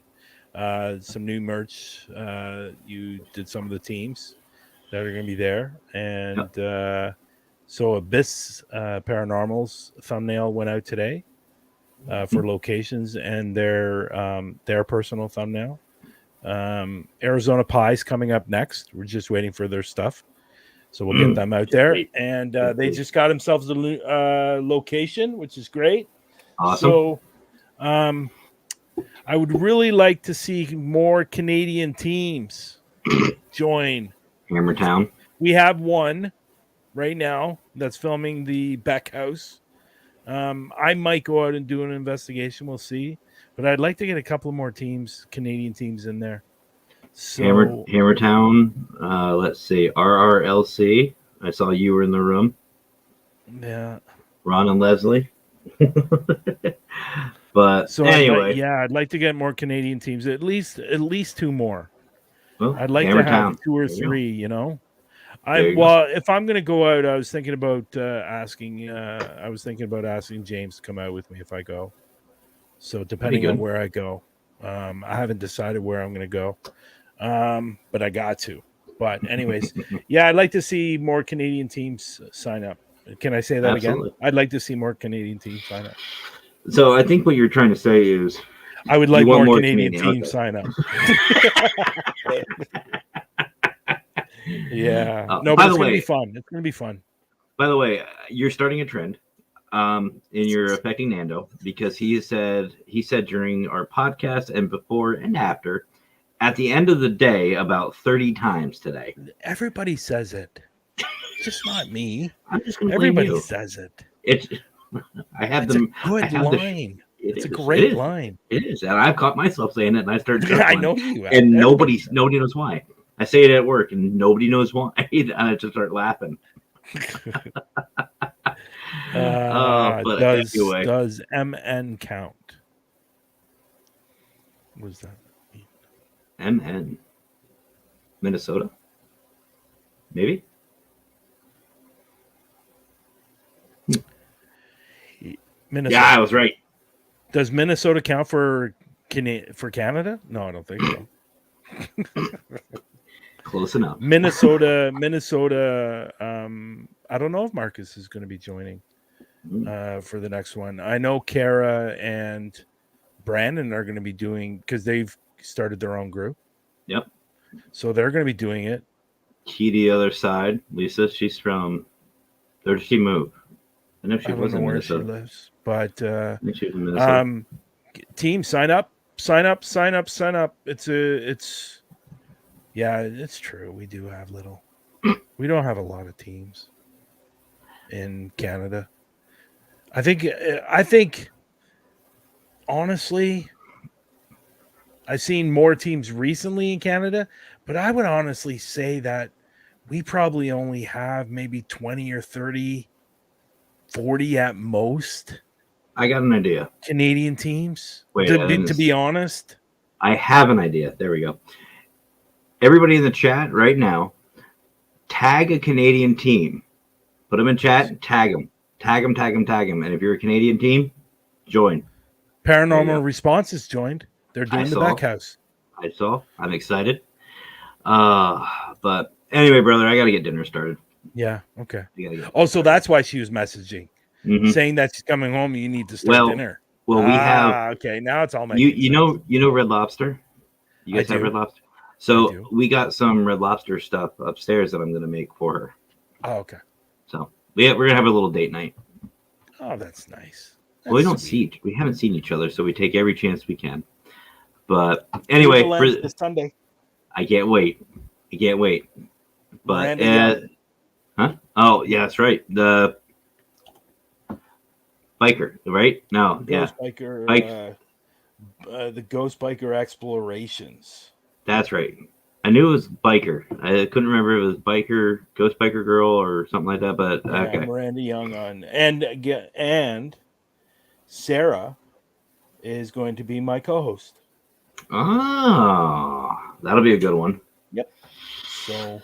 Some new merch. You did some of the teams that are going to be there. And so Abyss Paranormal's thumbnail went out today for locations and their personal thumbnail. Arizona Pie's coming up next. We're just waiting for their stuff. So we'll get them out there. And they just got themselves a location, which is great. Awesome. So I would really like to see more Canadian teams join Hammertown. We have one right now that's filming the Beck House. I might go out and do an investigation. We'll see. But I'd like to get a couple more teams, Canadian teams in there. So Hammertown, let's see, RRLC. I saw you were in the room. Yeah. Ron and Leslie. But so anyway. I'd like to get more Canadian teams, at least 2 more. Well, I'd like to have 2 or 3, you know. If I'm going to go out, I was thinking about asking James to come out with me if I go. So depending on where I go, I haven't decided where I'm going to go, but I got to. But anyways, I'd like to see more Canadian teams sign up. Can I say that again? I'd like to see more Canadian teams sign up. So I think what you're trying to say is I would like more Canadian teams sign up. Yeah. No, but it's going to be fun. It's going to be fun. By the way, you're starting a trend, and you're affecting Nando because he said during our podcast and before and after, at the end of the day, about 30 times today. Everybody says it. Just not me. I'm just going to Everybody says it. I have it's them. A good line. It's a great line. It is, and I've caught myself saying it, and I started. I know you have. And nobody knows why. I say it at work, and nobody knows why, and I just start laughing. Does MN count? What does that mean? MN, Minnesota, maybe. Minnesota. Yeah, I was right. Does Minnesota count for Canada? No, I don't think so. Close enough. Minnesota. I don't know if Marcus is going to be joining for the next one. I know Kara and Brandon are going to be doing because they've started their own group. Yep. So they're going to be doing it. Key to the other side. Lisa, she's from. Where did she move? I know she was in Minnesota. Where she lives, but she was in Minnesota. Team, sign up. It's true. We do have little. We don't have a lot of teams in Canada. I think honestly, I've seen more teams recently in Canada, but I would honestly say that we probably only have maybe 20 or 30, 40 at most. I got an idea. Canadian teams. Wait, to be honest, I have an idea. There we go. everybody in the chat right now, tag a Canadian team. Put them in chat, tag them. Tag them, tag them, tag them. And if you're a Canadian team, join. Paranormal Response is joined. They're doing the back house. I saw. I'm excited. But anyway, brother, I got to get dinner started. Yeah. Okay. So that's why she was messaging, saying that she's coming home. You need to start dinner. Well, we have. Okay, now it's all making sense. You know Red Lobster. You guys have Red Lobster. So we got some Red Lobster stuff upstairs that I'm going to make for her. Oh, okay. So we're going to have a little date night. Oh, that's nice. Well, we haven't seen each other, so we take every chance we can. But anyway, this Sunday. I can't wait. But huh? Oh, yeah, that's right. The biker, right? No, Ghost Biker. The Ghost Biker Explorations. That's right. I knew it was biker. I couldn't remember if it was biker, Ghost Biker Girl, or something like that. But okay. Miranda Young on and Sarah is going to be my co-host. Oh, that'll be a good one. Yep. So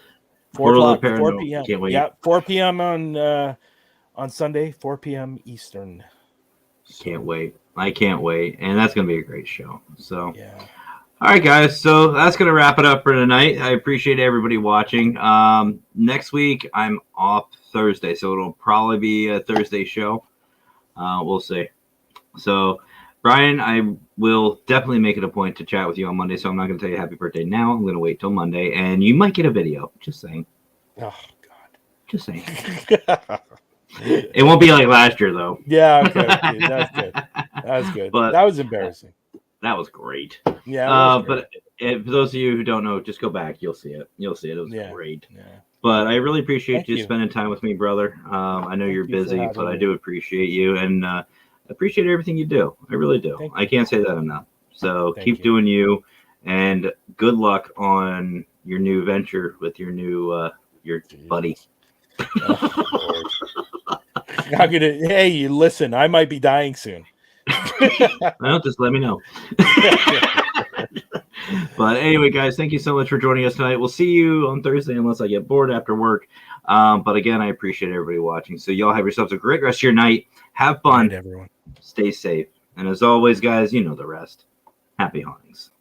4 p.m. Can't wait. Yeah, 4 p.m. on Sunday, 4 p.m. Eastern. So. Can't wait. I can't wait. And that's going to be a great show. So, yeah. All right, guys. So that's going to wrap it up for tonight. I appreciate everybody watching. Next week, I'm off Thursday, so it'll probably be a Thursday show. We'll see. So, Brian, I will definitely make it a point to chat with you on Monday, so I'm not going to tell you happy birthday now. I'm going to wait till Monday, and you might get a video. Just saying. Oh, God. Just saying. It won't be like last year, though. Yeah, okay. That's good. That's good. But that was embarrassing. That was great. Yeah. But for those of you who don't know, just go back. You'll see it. It was great. Yeah. But I really appreciate you spending time with me, brother. I know you're busy, but I do appreciate you, and appreciate everything you do. I really do. I can't say that enough. So keep doing you, and good luck on your new venture with your new your buddy. Hey, you listen. I might be dying soon. Well, just let me know. But anyway, guys, thank you so much for joining us tonight. We'll see you on Thursday unless I get bored after work. But again, I appreciate everybody watching. So y'all have yourselves a great rest of your night. Have fun, everyone. Stay safe. And as always, guys, you know the rest. Happy hauntings.